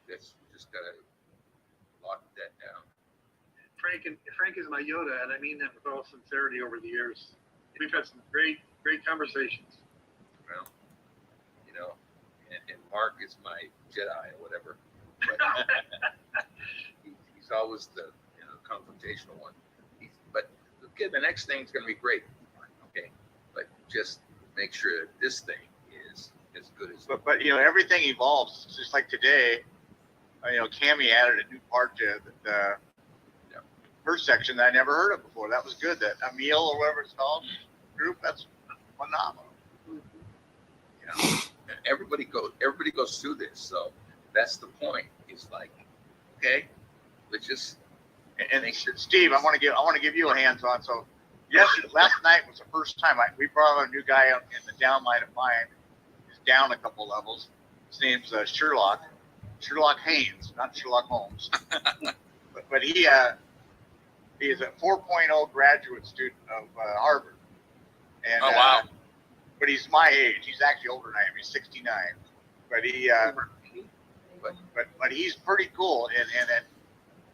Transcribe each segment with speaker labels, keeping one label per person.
Speaker 1: we just gotta lock that down.
Speaker 2: Frank is my Yoda, and I mean that with all sincerity over the years. We've had some great conversations.
Speaker 1: Well, you know, and Mark is my Jedi or whatever. But he's always the confrontational one. But okay, the next thing's going to be great. Okay, but just make sure that this thing is as good as.
Speaker 3: But everything evolves. Just like today, Cammie added a new part to the first section that I never heard of before. That was good. That Emil or whatever it's called group. That's phenomenal.
Speaker 1: Everybody goes through this, so that's the point. It's like, okay, let's just.
Speaker 3: And Steve, I want to give you a hands on. So, last night was the first time we brought on a new guy in the downline of mine. He's down a couple levels. His name's Sherlock Haynes, not Sherlock Holmes. but he is a 4.0 graduate student of Harvard. And,
Speaker 4: oh wow!
Speaker 3: But he's my age. He's actually older than I am. He's 69. But he, but he's pretty cool. And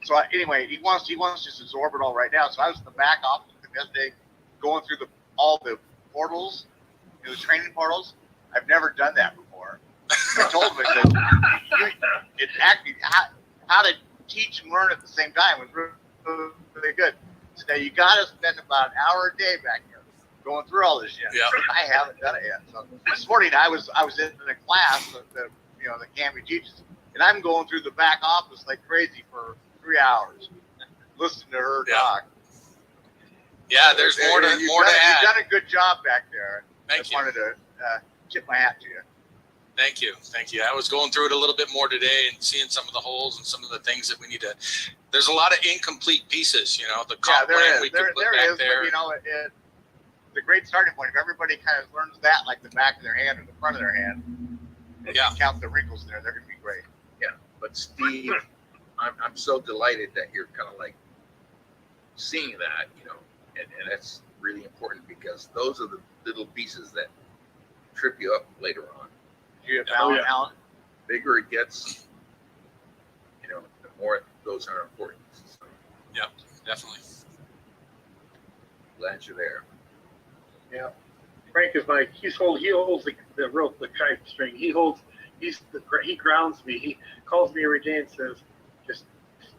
Speaker 3: so anyway, he wants to just absorb it all right now. So I was in the back office the other day, going through all the portals, the training portals. I've never done that before. I told him it's actually how to teach and learn at the same time was really good. So now you got to spend about an hour a day back here going through all this shit.
Speaker 4: Yeah.
Speaker 3: I haven't done it yet. So this morning I was in a class that Cammie teaches, and I'm going through the back office like crazy for 3 hours, listening to her talk.
Speaker 4: Yeah, there's more to add.
Speaker 3: You've done a good job back there.
Speaker 4: Thank you.
Speaker 3: I wanted to tip my hat to you.
Speaker 4: Thank you. I was going through it a little bit more today and seeing some of the holes and some of the things that we need to. There's a lot of incomplete pieces, the comp plan we could put back there.
Speaker 3: But, it's a great starting point. If everybody kind of learns that, like the back of their hand or the front of their hand, and count the wrinkles there, they're going to be great.
Speaker 1: Yeah, but Steve, I'm so delighted that you're kind of like seeing that, and that's really important because those are the little pieces that trip you up later on.
Speaker 3: You have Alan.
Speaker 1: Bigger it gets, the more those are important. So,
Speaker 4: yeah, definitely.
Speaker 1: Glad you're there.
Speaker 2: Yeah, Frank is he holds the rope, the kite string. He grounds me. He calls me every day and says, "Just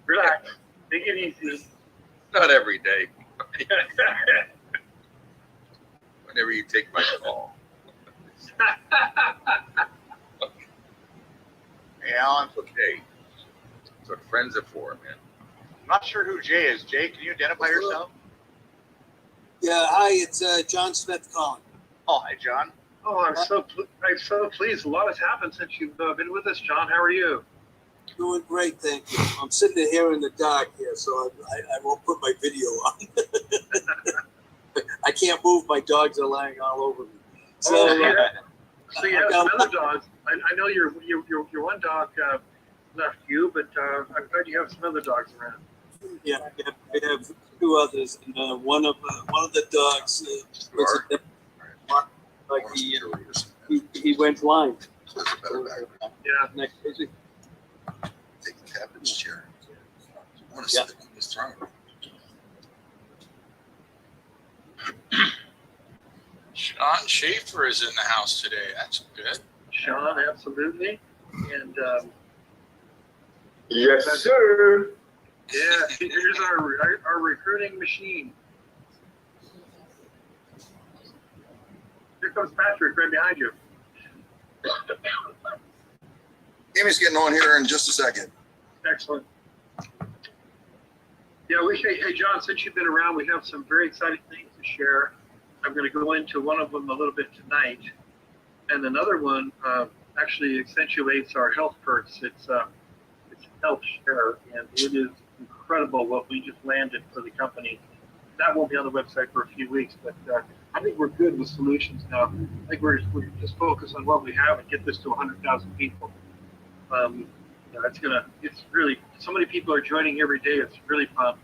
Speaker 2: relax, take it easy."
Speaker 1: Not every day. Whenever you take my call.
Speaker 3: Hey, Alan.
Speaker 1: Okay. That's what friends are for, man.
Speaker 3: I'm not sure who Jay is. Jay, can you identify yourself?
Speaker 5: Yeah, hi, it's John Smith calling.
Speaker 3: Oh, hi, John.
Speaker 2: Oh, I'm so pleased. A lot has happened since you've been with us, John. How are you?
Speaker 5: Doing great, thank you. I'm sitting here in the dark here, so I won't put my video on. I can't move. My dogs are lying all over me. So,
Speaker 2: so you have some other dogs. I know your one dog left you, but I'm glad you have some other dogs around.
Speaker 5: Yeah, I have two others, and one of the dogs he went blind.
Speaker 2: Yeah.
Speaker 5: Next visit.
Speaker 1: Take the captain's chair. I want to sit on this throne.
Speaker 4: Sean Schaefer is in the house today. That's good.
Speaker 2: Sean, absolutely. And
Speaker 6: yes, sir.
Speaker 2: yeah, here's our recruiting machine. Here comes Patrick right behind you.
Speaker 6: Amy's getting on here in just a second.
Speaker 2: Excellent. Yeah, hey John, since you've been around, we have some very exciting things to share. I'm going to go into one of them a little bit tonight, and another one actually accentuates our health perks. It's Health Share, and it is incredible what we just landed for the company. That won't be on the website for a few weeks, but I think we're good with solutions now. I think we're just focused on what we have and get this to 100,000 people. It's really, so many people are joining every day. It's really fun.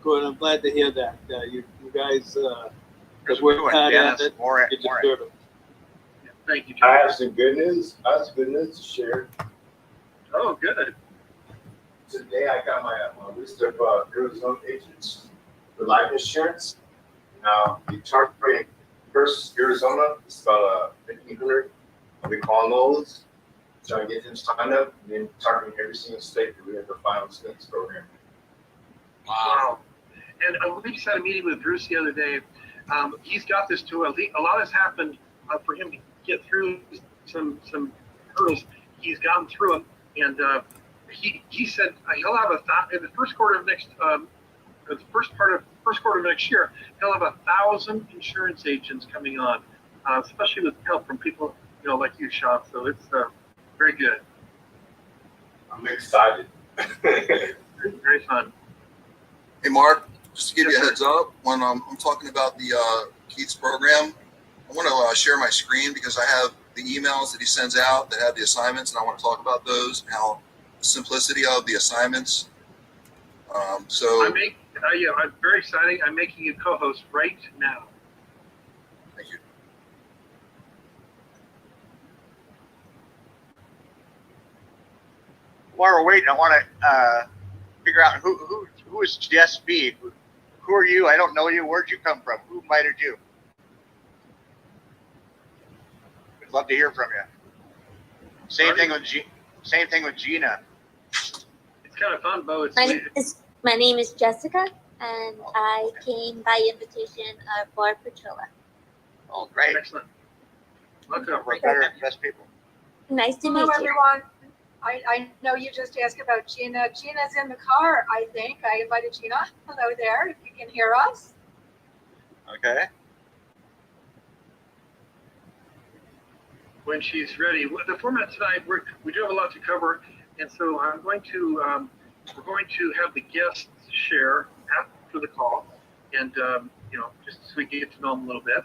Speaker 5: Good. I'm glad to hear that. You guys,
Speaker 3: Because we're doing Dennis, more.
Speaker 5: you deserve it.
Speaker 2: Yeah, thank you, John.
Speaker 6: I have some good news. To share.
Speaker 2: Oh, good.
Speaker 7: Today I got my list of Arizona agents for life insurance. Now the charge rate first Arizona is about 1,500. I'll be calling those, trying to get them signed up, and then targeting every single state that we have the final states program.
Speaker 2: Wow. And we just had a meeting with Bruce the other day. He's got this too. A lot has happened for him to get through some hurdles. He's gotten through them, and he said he'll have in the first quarter of next first quarter of next year, he'll have 1,000 insurance agents coming on, especially with help from people like you, Sean. So it's very good.
Speaker 7: I'm excited.
Speaker 2: Very fun.
Speaker 6: Hey, Mark, just to give
Speaker 2: Yes,
Speaker 6: you a
Speaker 2: sir.
Speaker 6: heads up, when I'm talking about the Keats program, I want to share my screen because I have the emails that he sends out that have the assignments, and I want to talk about those and how the simplicity of the assignments. So,
Speaker 2: I'm very exciting. I'm making you co-host right now.
Speaker 6: thank you.
Speaker 3: While we're waiting, I want to figure out who is Jess B. Who are you? I don't know you. Where'd you come from? Who invited you? We'd love to hear from you. Same thing with Gina.
Speaker 2: It's kind of fun, Bo.
Speaker 8: My name is Jessica, and I came by invitation of Barb Petrilla.
Speaker 3: Oh, great.
Speaker 2: Excellent. Welcome.
Speaker 3: We're better and best people.
Speaker 8: Nice to meet
Speaker 9: Hello,
Speaker 8: you.
Speaker 9: everyone. I know you just asked about Gina. Gina's in the car, I think. I invited Gina. Hello there, if you can hear us.
Speaker 3: Okay.
Speaker 2: When she's ready. The format tonight, we do have a lot to cover, and so I'm going to we're going to have the guests share after the call, and just so we can get to know them a little bit.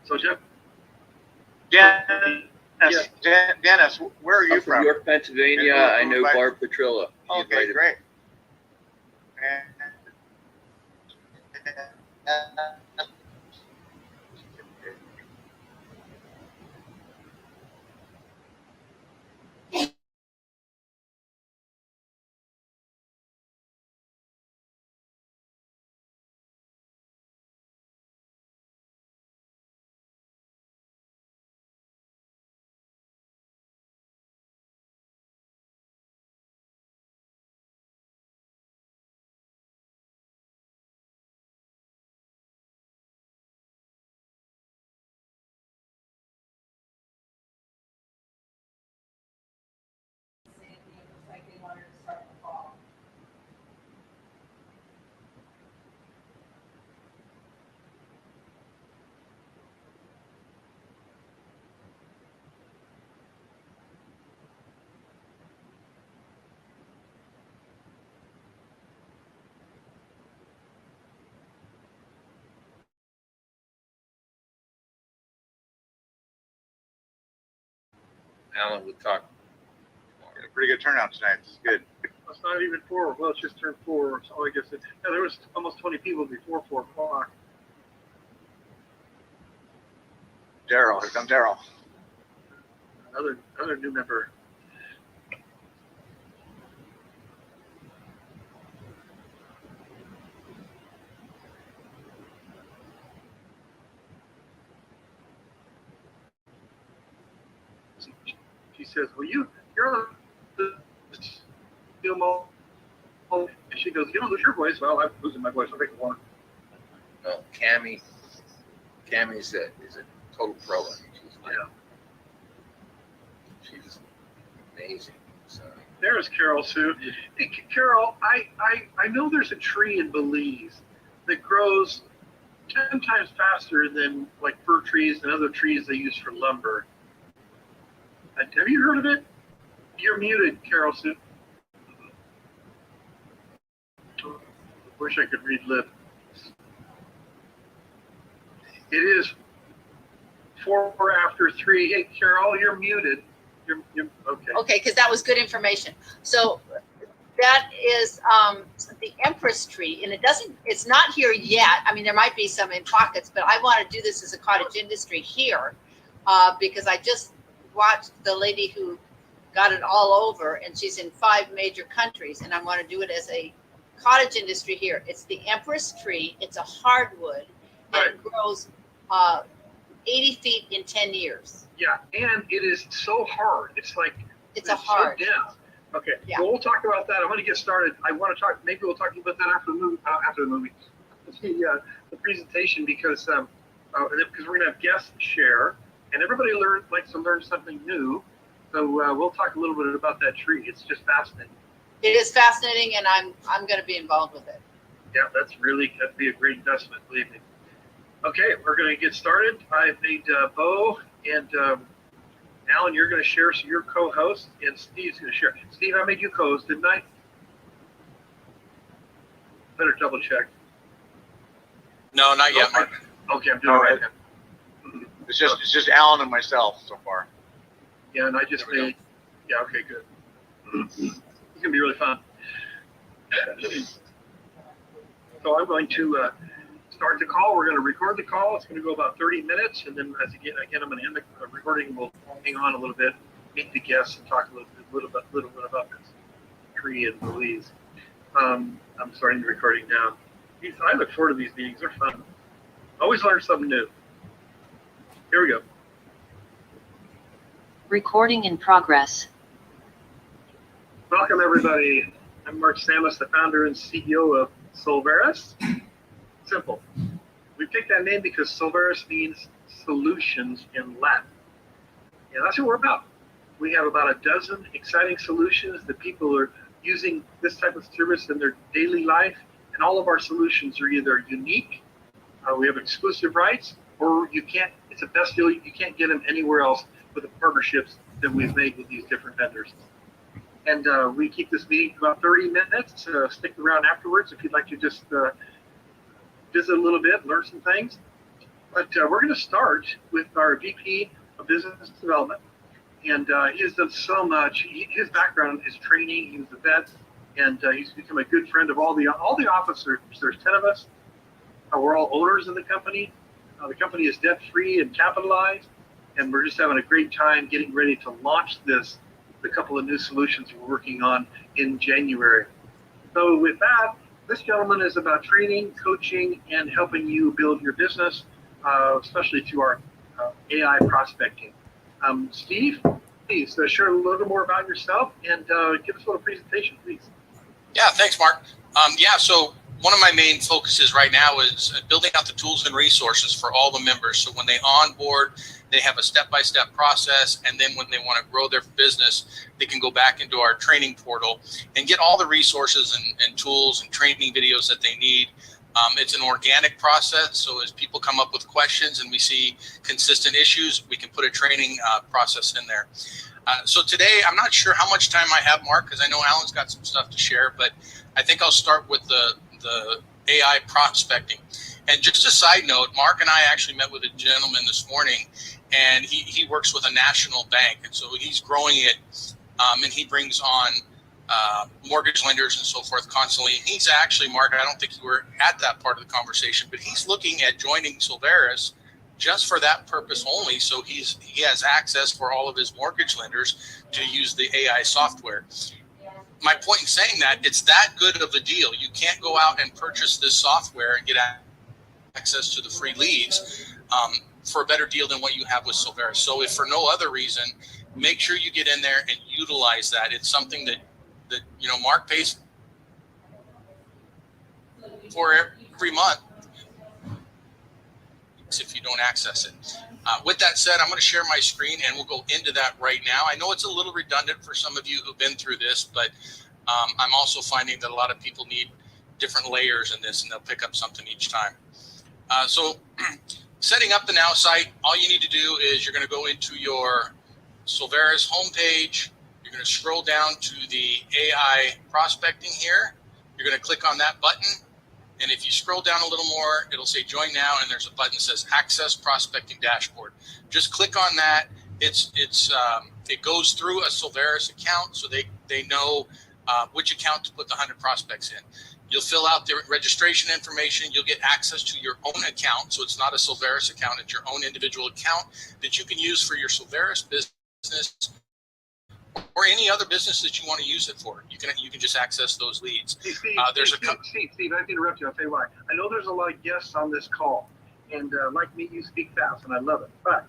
Speaker 2: So Jeff.
Speaker 3: Dennis, where are you
Speaker 10: I'm from York, Pennsylvania. I know Barb Petrilla.
Speaker 3: Okay, great.
Speaker 1: Alan would talk.
Speaker 3: Got a pretty good turnout tonight. This is good.
Speaker 2: It's not even 4. Well, it's just turned 4. So I guess there was almost 20 people before 4 o'clock.
Speaker 3: Daryl, here comes Daryl.
Speaker 2: Another new member. She says, "Well, you're on the Gilmore." And she goes, "You don't lose your voice." Well, I'm losing my voice. I'll make it one.
Speaker 1: No, Cammie is a total pro. I mean, she's amazing. So.
Speaker 2: There's Carol Sue. Hey, Carol, I know there's a tree in Belize that grows 10 times faster than like fir trees and other trees they use for lumber. Have you heard of it? You're muted, Carol Sue. Wish I could read lips. It is 4 after 3. Hey, Carol, you're muted. You're okay.
Speaker 11: Okay, because that was good information. So that is the Empress tree, and it's not here yet. I mean, there might be some in pockets, but I want to do this as a cottage industry here because I just watched the lady who got it all over, and she's in 5 major countries, and I want to do it as a cottage industry here. It's the Empress tree. It's a hardwood, and it grows 80 feet in 10 years.
Speaker 2: Yeah, and it is so hard. It's like
Speaker 11: it's a hard.
Speaker 2: So dense. Okay,
Speaker 11: yeah.
Speaker 2: Well, we'll talk about that. I want to get started. I want to talk. Maybe we'll talk about that after the movie, the presentation, because we're gonna have guests share, and everybody likes to learn something new. So we'll talk a little bit about that tree. It's just fascinating.
Speaker 11: It is fascinating, and I'm going to be involved with it.
Speaker 2: Yeah, that'd be a great investment, believe me. Okay, we're going to get started. I've made Bo and Alan, you're going to share, so you're co-host, and Steve's going to share. Steve, I made you co-host, didn't I? Better double check.
Speaker 4: No, not yet, Mark.
Speaker 2: Okay, I'm doing it right now.
Speaker 3: It's just Alan and myself so far.
Speaker 2: Yeah, and I just made. Yeah, okay, good. It's gonna be really fun. So I'm going to start the call. We're going to record the call. It's going to go about 30 minutes, and then again, I'm going to end the recording. We'll hang on a little bit, meet the guests, and talk a little bit about this tree and the leaves. I'm starting the recording now. I look forward to these meetings. They're fun. Always learn something new. Here we go.
Speaker 12: Recording in progress.
Speaker 2: Welcome, everybody. I'm Mark Samus, the founder and CEO of Solveris. Simple. We picked that name because Solveris means solutions in Latin. And that's what we're about. We have about a dozen exciting solutions that people are using this type of service in their daily life. And all of our solutions are either unique, we have exclusive rights, or it's a best deal. You can't get them anywhere else with the partnerships that we've made with these different vendors. And we keep this meeting for about 30 minutes. Stick around afterwards if you'd like to just visit a little bit, learn some things. But we're going to start with our VP of Business Development. And he has done so much. His background is training. He was a vet, and he's become a good friend of all the officers. There's 10 of us. We're all owners of the company. The company is debt-free and capitalized, and we're just having a great time getting ready to launch the couple of new solutions we're working on in January. So with that, this gentleman is about training, coaching, and helping you build your business, especially through our AI prospecting. Steve, please share a little more about yourself and give us a little presentation, please.
Speaker 4: Yeah, thanks, Mark. So one of my main focuses right now is building out the tools and resources for all the members. So when they onboard, they have a step-by-step process, and then when they want to grow their business, they can go back into our training portal and get all the resources and tools and training videos that they need. It's an organic process, so as people come up with questions and we see consistent issues, we can put a training process in there. So today, I'm not sure how much time I have, Mark, because I know Alan's got some stuff to share, but I think I'll start with the AI prospecting. And just a side note, Mark and I actually met with a gentleman this morning, and he works with a national bank, and so he's growing it, and he brings on mortgage lenders and so forth constantly. And he's actually, Mark, I don't think you were at that part of the conversation, but he's looking at joining Solveris just for that purpose only. So he has access for all of his mortgage lenders to use the AI software. My point in saying that, it's that good of a deal. You can't go out and purchase this software and get access to the free leads for a better deal than what you have with Solveris. So if for no other reason, make sure you get in there and utilize that. It's something that Mark pays for every month if you don't access it. With that said, I'm going to share my screen and we'll go into that right now. I know it's a little redundant for some of you who've been through this, but I'm also finding that a lot of people need different layers in this, and they'll pick up something each time. So setting up the Now site, all you need to do is you're going to go into your Solveris homepage. You're going to scroll down to the AI prospecting here. You're going to click on that button. And if you scroll down a little more, it'll say join now, and there's a button that says access prospecting dashboard. Just click on that. It goes through a Solveris account, so they know which account to put the 100 prospects in. You'll fill out their registration information. You'll get access to your own account. So it's not a Solveris account. It's your own individual account that you can use for your Solveris business or any other business that you want to use it for. You can just access those leads.
Speaker 2: Steve,
Speaker 4: Steve, I
Speaker 2: have to interrupt you. I'll tell you why. I know there's a lot of guests on this call, and like me, you speak fast, and I love it. But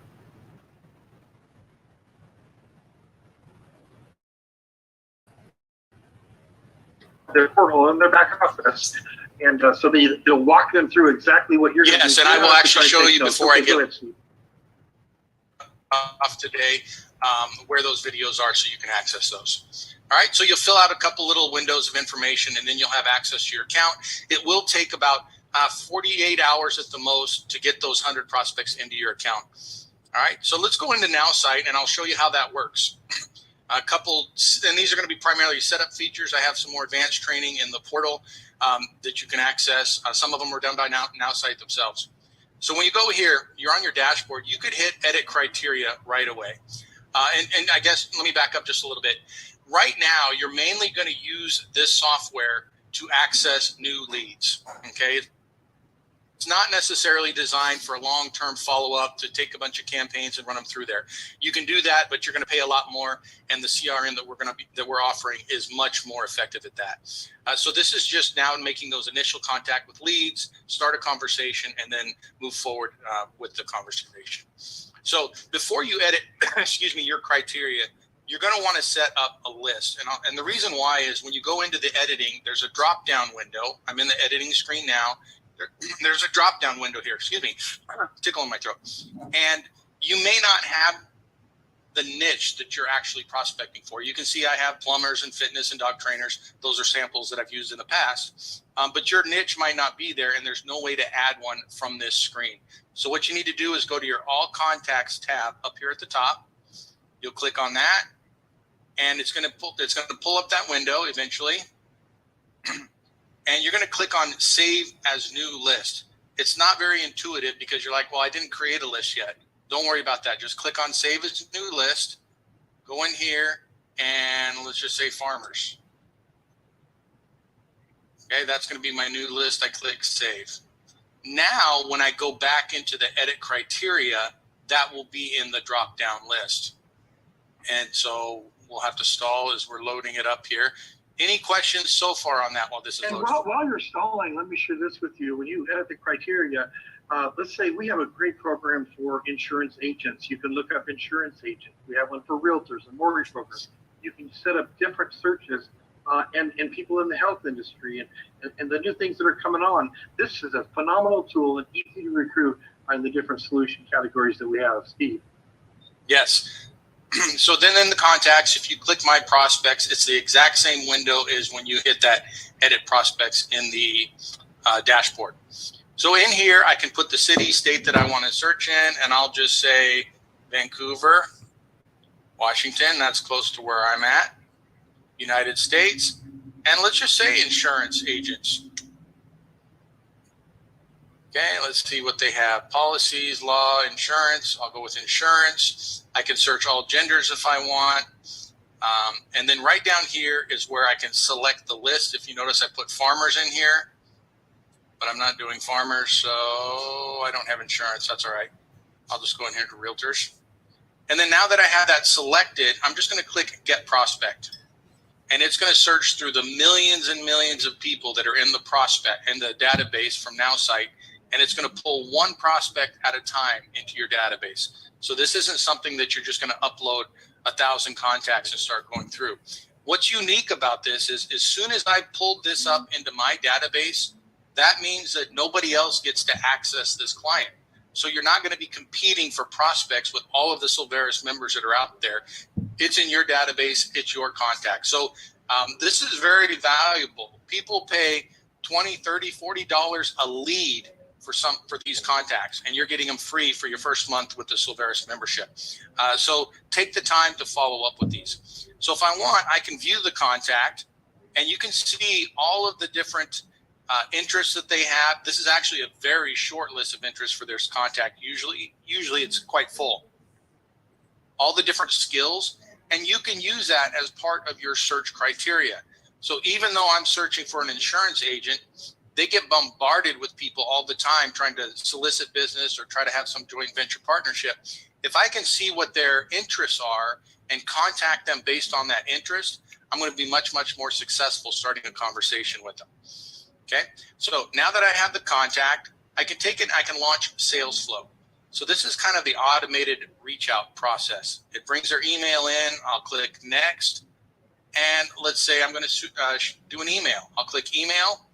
Speaker 2: their portal in their back office, and so they'll walk them through exactly what you're going to do.
Speaker 4: Yes, and I will actually show you before I get
Speaker 2: ahead,
Speaker 4: off today where those videos are so you can access those. All right, so you'll fill out a couple little windows of information and then you'll have access to your account. It will take about 48 hours at the most to get those 100 prospects into your account. All right, so let's go into Now Site and I'll show you how that works. A couple, and these are going to be primarily setup features. I have some more advanced training in the portal that you can access. Some of them are done by Now Site themselves. So when you go here, you're on your dashboard, you could hit edit criteria right away. And I guess, let me back up just a little bit. Right now, you're mainly going to use this software to access new leads, okay? It's not necessarily designed for a long-term follow-up to take a bunch of campaigns and run them through there. You can do that, but you're going to pay a lot more, and the CRM that we're offering is much more effective at that. So this is just now making those initial contact with leads, start a conversation, and then move forward with the conversation. So before you edit, excuse me, your criteria, you're going to want to set up a list. And the reason why is when you go into the editing, there's a drop-down window. I'm in the editing screen now. There's a drop-down window here. Excuse me, tickle in my throat. And you may not have the niche that you're actually prospecting for. You can see I have plumbers and fitness and dog trainers. Those are samples that I've used in the past. But your niche might not be there, and there's no way to add one from this screen. So what you need to do is go to your All Contacts tab up here at the top. You'll click on that, and it's going to pull up that window eventually. And you're going to click on Save as New List. It's not very intuitive because you're like, well, I didn't create a list yet. Don't worry about that. Just click on Save as New List. Go in here, and let's just say farmers. Okay, that's going to be my new list. I click Save. Now, when I go back into the edit criteria, that will be in the drop-down list. And so we'll have to stall as we're loading it up here. Any questions so far on that while this is
Speaker 2: and
Speaker 4: loading?
Speaker 2: while you're stalling, let me share this with you. When you edit the criteria, let's say we have a great program for insurance agents. You can look up insurance agent. We have one for realtors and mortgage brokers. You can set up different searches and people in the health industry and the new things that are coming on. This is a phenomenal tool and easy to recruit in the different solution categories that we have. Steve.
Speaker 4: Yes. So then in the contacts, if you click My Prospects, it's the exact same window as when you hit that Edit Prospects in the dashboard. So in here, I can put the city, state that I want to search in, and I'll just say Vancouver, Washington. That's close to where I'm at. United States. And let's just say insurance agents. Okay, let's see what they have. Policies, law, insurance. I'll go with insurance. I can search all genders if I want. And then right down here is where I can select the list. If you notice, I put farmers in here, but I'm not doing farmers, so I don't have insurance. That's all right. I'll just go in here to realtors. And then now that I have that selected, I'm just going to click Get Prospect. And it's going to search through the millions and millions of people that are in the prospect in the database from Now Site. And it's going to pull one prospect at a time into your database. So this isn't something that you're just going to upload 1,000 contacts and start going through. What's unique about this is as soon as I pulled this up into my database, that means that nobody else gets to access this client. So you're not going to be competing for prospects with all of the Silveris members that are out there. It's in your database. It's your contact. So this is very valuable. People pay $20, $30, $40 a lead for these contacts, and you're getting them free for your first month with the Silveris membership. So take the time to follow up with these. So if I want, I can view the contact, and you can see all of the different interests that they have. This is actually a very short list of interests for their contact. Usually it's quite full. All the different skills, and you can use that as part of your search criteria. So even though I'm searching for an insurance agent, they get bombarded with people all the time trying to solicit business or try to have some joint venture partnership. If I can see what their interests are and contact them based on that interest, I'm going to be much, much more successful starting a conversation with them. Okay. So now that I have the contact, I can take it, I can launch sales flow. So this is kind of the automated reach out process. It brings their email in. I'll click next. And let's say I'm going to do an email. I'll click email.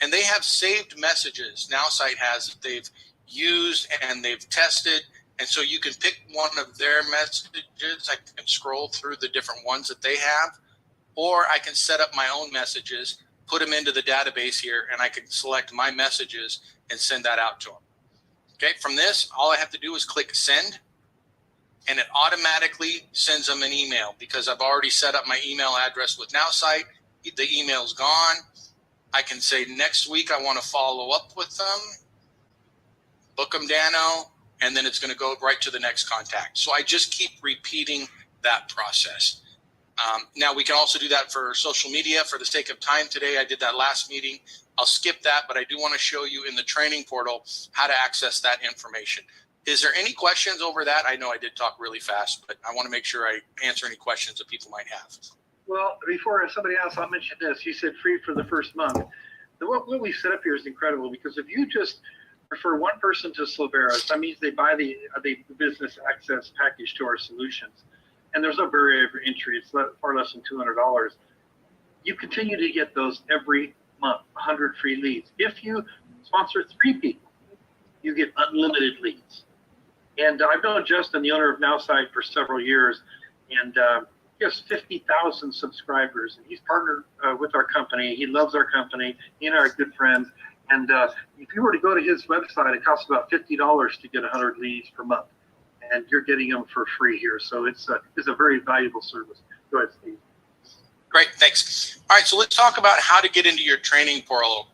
Speaker 4: And they have saved messages. Now Site has that they've used and they've tested. And so you can pick one of their messages. I can scroll through the different ones that they have. Or I can set up my own messages, put them into the database here, and I can select my messages and send that out to them. Okay, from this, all I have to do is click send, and it automatically sends them an email because I've already set up my email address with NowSite. The email's gone. I can say next week I want to follow up with them, book them, Dano, and then it's going to go right to the next contact. So I just keep repeating that process. Now we can also do that for social media. For the sake of time today, I did that last meeting. I'll skip that, but I do want to show you in the training portal how to access that information. Is there any questions over that? I know I did talk really fast, but I want to make sure I answer any questions that people might have.
Speaker 2: Well, before somebody else, I'll mention this. You said free for the first month. What we set up here is incredible because if you just refer one person to Silveris, that means they buy the business access package to our solutions. And there's no barrier for entry. It's far less than $200. You continue to get those every month, 100 free leads. If you sponsor 3 people, you get unlimited leads. And I've known Justin, the owner of NowSite, for several years, and he has 50,000 subscribers. And he's partnered with our company. He loves our company. He and I are good friends. And if you were to go to his website, it costs about $50 to get 100 leads per month. And you're getting them for free here. So it's a very valuable service. Go ahead, Steve.
Speaker 4: Great, thanks. All right, so let's talk about how to get into your training portal.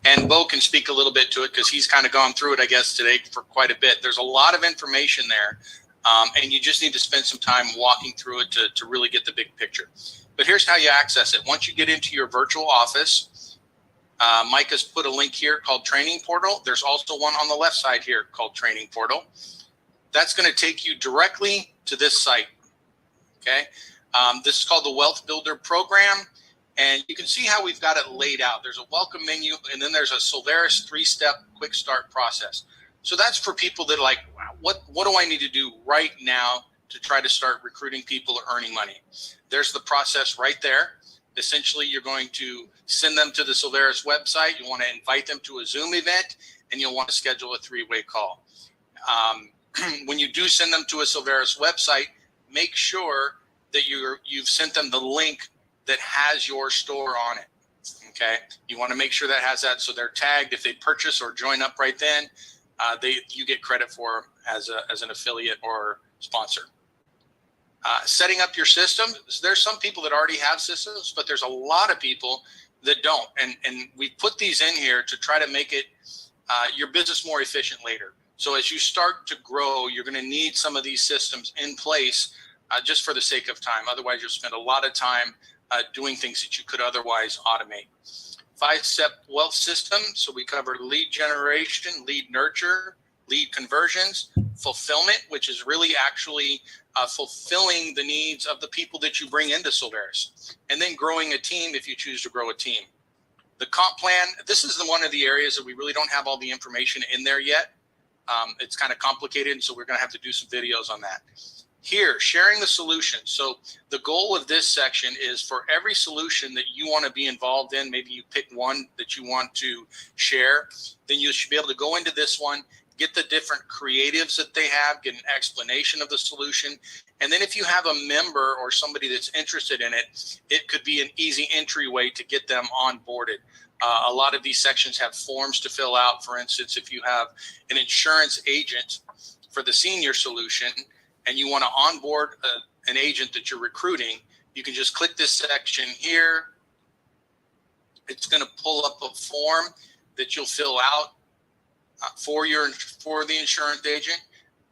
Speaker 4: And Bo can speak a little bit to it because he's kind of gone through it, I guess, today for quite a bit. There's a lot of information there, and you just need to spend some time walking through it to really get the big picture. But here's how you access it. Once you get into your virtual office, Mike has put a link here called Training Portal. There's also one on the left side here called Training Portal. That's going to take you directly to this site, okay? This is called the Wealth Builder Program, and you can see how we've got it laid out. There's a welcome menu, and then there's a Silveris 3-step quick start process. So that's for people that are like, wow, what do I need to do right now to try to start recruiting people or earning money? There's the process right there. Essentially, you're going to send them to the Silveris website. You want to invite them to a Zoom event, and you'll want to schedule a 3-way call. When you do send them to a Silveris website, make sure that you've sent them the link that has your store on it, okay? You want to make sure that has that so they're tagged. If they purchase or join up right then, you get credit for as an affiliate or sponsor. Setting up your system, there's some people that already have systems, but there's a lot of people that don't. And we put these in here to try to make it your business more efficient later. So as you start to grow, you're going to need some of these systems in place just for the sake of time. Otherwise, you'll spend a lot of time doing things that you could otherwise automate. 5-step wealth system. So we cover lead generation, lead nurture, lead conversions, fulfillment, which is really actually fulfilling the needs of the people that you bring into Silveris, and then growing a team if you choose to grow a team. The comp plan, this is one of the areas that we really don't have all the information in there yet. It's kind of complicated, so we're going to have to do some videos on that. Here, sharing the solution. So the goal of this section is for every solution that you want to be involved in, maybe you pick one that you want to share, then you should be able to go into this one, get the different creatives that they have, get an explanation of the solution. And then if you have a member or somebody that's interested in it, it could be an easy entryway to get them onboarded. A lot of these sections have forms to fill out. For instance, if you have an insurance agent for the senior solution and you want to onboard an agent that you're recruiting, you can just click this section here. It's going to pull up a form that you'll fill out for the insurance agent.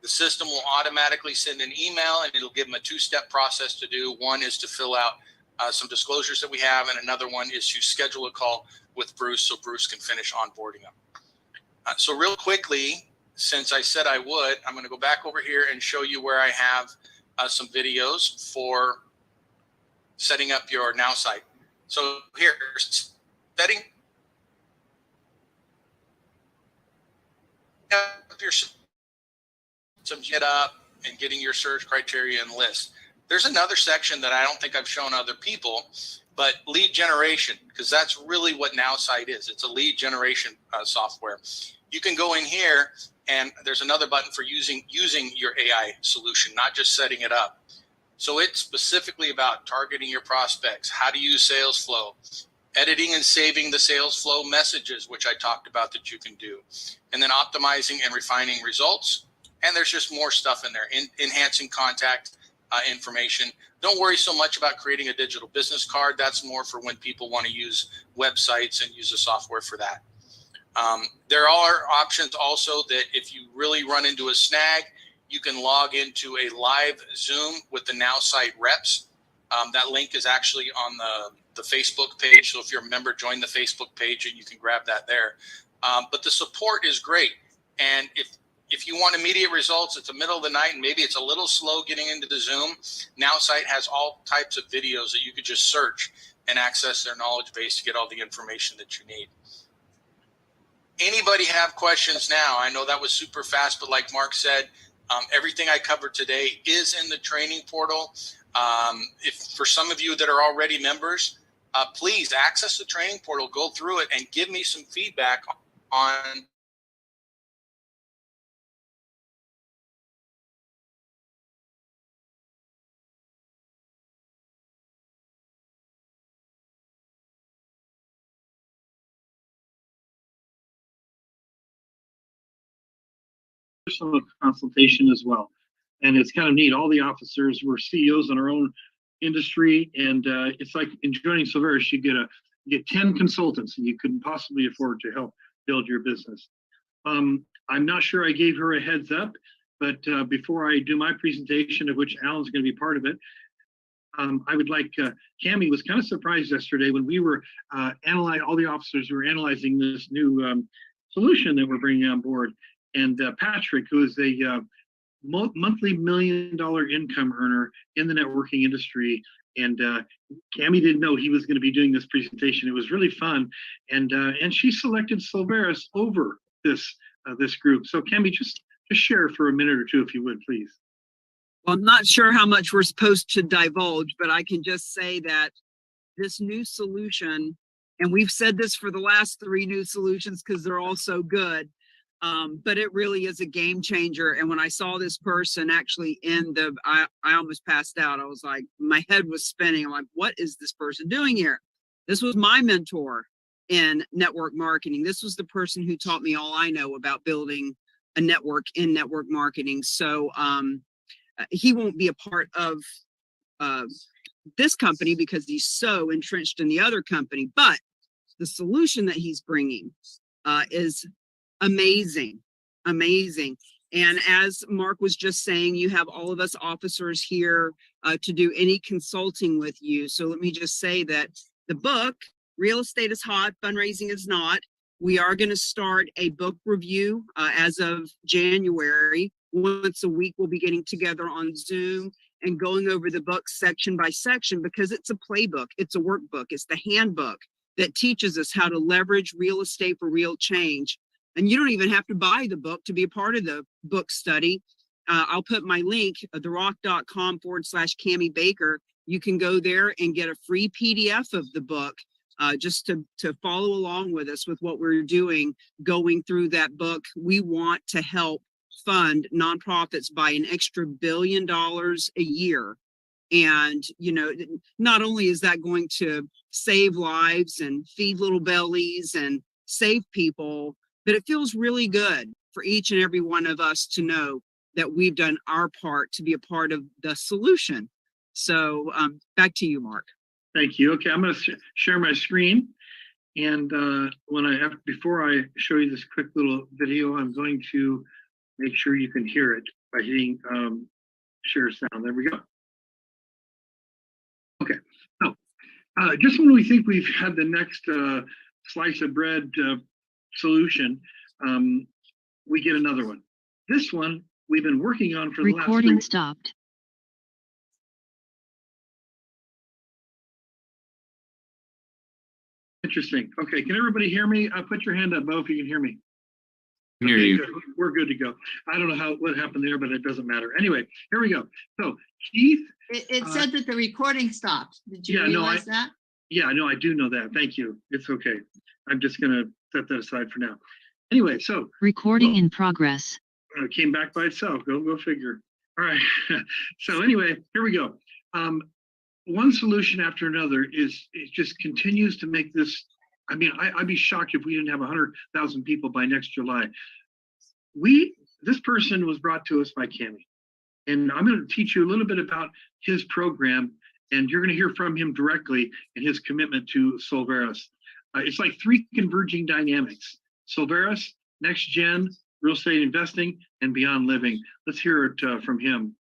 Speaker 4: The system will automatically send an email, and it'll give them a 2-step process to do. One is to fill out some disclosures that we have, and another one is to schedule a call with Bruce so Bruce can finish onboarding them. So real quickly, since I said I would, I'm going to go back over here and show you where I have some videos for setting up your Now site. So here, setting up your some get up and getting your search criteria and list. There's another section that I don't think I've shown other people, but lead generation, because that's really what Now site is. It's a lead generation software. You can go in here and there's another button for using your AI solution, not just setting it up. So it's specifically about targeting your prospects, how to use Salesflow, editing and saving the Salesflow messages, which I talked about that you can do, and then optimizing and refining results. And there's just more stuff in there, enhancing contact information. Don't worry so much about creating a digital business card. That's more for when people want to use websites and use the software for that. There are options also that if you really run into a snag, you can log into a live Zoom with the Now site reps. That link is actually on the Facebook page. So if you're a member, join the Facebook page and you can grab that there. But the support is great. And if you want immediate results, it's the middle of the night and maybe it's a little slow getting into the Zoom, Now site has all types of videos that you could just search and access their knowledge base to get all the information that you need. Anybody have questions now? I know that was super fast, but like Mark said, everything I covered today is in the training portal. If for some of you that are already members, please access the training portal, go through it, and give me some feedback on
Speaker 2: personal consultation as well. And it's kind of neat. All the officers were CEOs in our own industry, and it's like in joining Silveris, you get 10 consultants, and you couldn't possibly afford to help build your business. I'm not sure I gave her a heads up, but before I do my presentation, of which Alan's going to be part of it, I would like, Cammie was kind of surprised yesterday when we were analyzing, all the officers were analyzing this new solution that we're bringing on board. And Patrick, who is a monthly $1 million income earner in the networking industry, and Cammie didn't know he was going to be doing this presentation. It was really fun, and she selected Silveris over this group. So Cammie, just share for a minute or two, if you would, please.
Speaker 13: Well, I'm not sure how much we're supposed to divulge, but I can just say that this new solution, and we've said this for the last 3 new solutions because they're all so good, but it really is a game changer. And when I saw this person actually I almost passed out. I was like, my head was spinning. I'm like, what is this person doing here? This was my mentor in network marketing. This was the person who taught me all I know about building a network in network marketing. So he won't be a part of this company because he's so entrenched in the other company, but the solution that he's bringing is amazing. And as Mark was just saying, you have all of us officers here to do any consulting with you. So let me just say that the book, Real Estate is Hot, Fundraising is Not. We are going to start a book review as of January. Once a week, we'll be getting together on Zoom and going over the book section by section because it's a playbook. It's a workbook. It's the handbook that teaches us how to leverage real estate for real change. And you don't even have to buy the book to be a part of the book study. I'll put my link, therock.com/Cammie Baker. You can go there and get a free PDF of the book just to follow along with us with what we're doing, going through that book. We want to help fund nonprofits by an extra $1 billion a year. And, you know, not only is that going to save lives and feed little bellies and save people, but it feels really good for each and every one of us to know that we've done our part to be a part of the solution. So back to you, Mark.
Speaker 2: Thank you. Okay, I'm going to share my screen. And before I show you this quick little video, I'm going to make sure you can hear it by hitting share sound. There we go. Okay, so Just when we think we've had the next slice of bread solution, we get another one. This one we've been working on for the last
Speaker 12: Recording stopped.
Speaker 2: Interesting. Okay, can everybody hear me? Put your hand up, Bo, if you can hear me.
Speaker 14: Hear you.
Speaker 2: Good. We're good to go. I don't know what happened there, but it doesn't matter. Anyway, here we go. So Keith.
Speaker 11: It said that the recording stopped. Did you realize that?
Speaker 2: Yeah, no, I do know that. Thank you. It's okay. I'm just going to set that aside for now. Anyway, so.
Speaker 12: Recording in progress.
Speaker 2: Came back by itself. Go figure. All right. So anyway, here we go. One solution after another it just continues to make this. I mean, I'd be shocked if we didn't have 100,000 people by next July. This person was brought to us by Cami, and I'm going to teach you a little bit about his program, and you're going to hear from him directly and his commitment to Solveras. It's like three converging dynamics: Solveras, next gen, real estate investing, and beyond living. Let's hear it from him.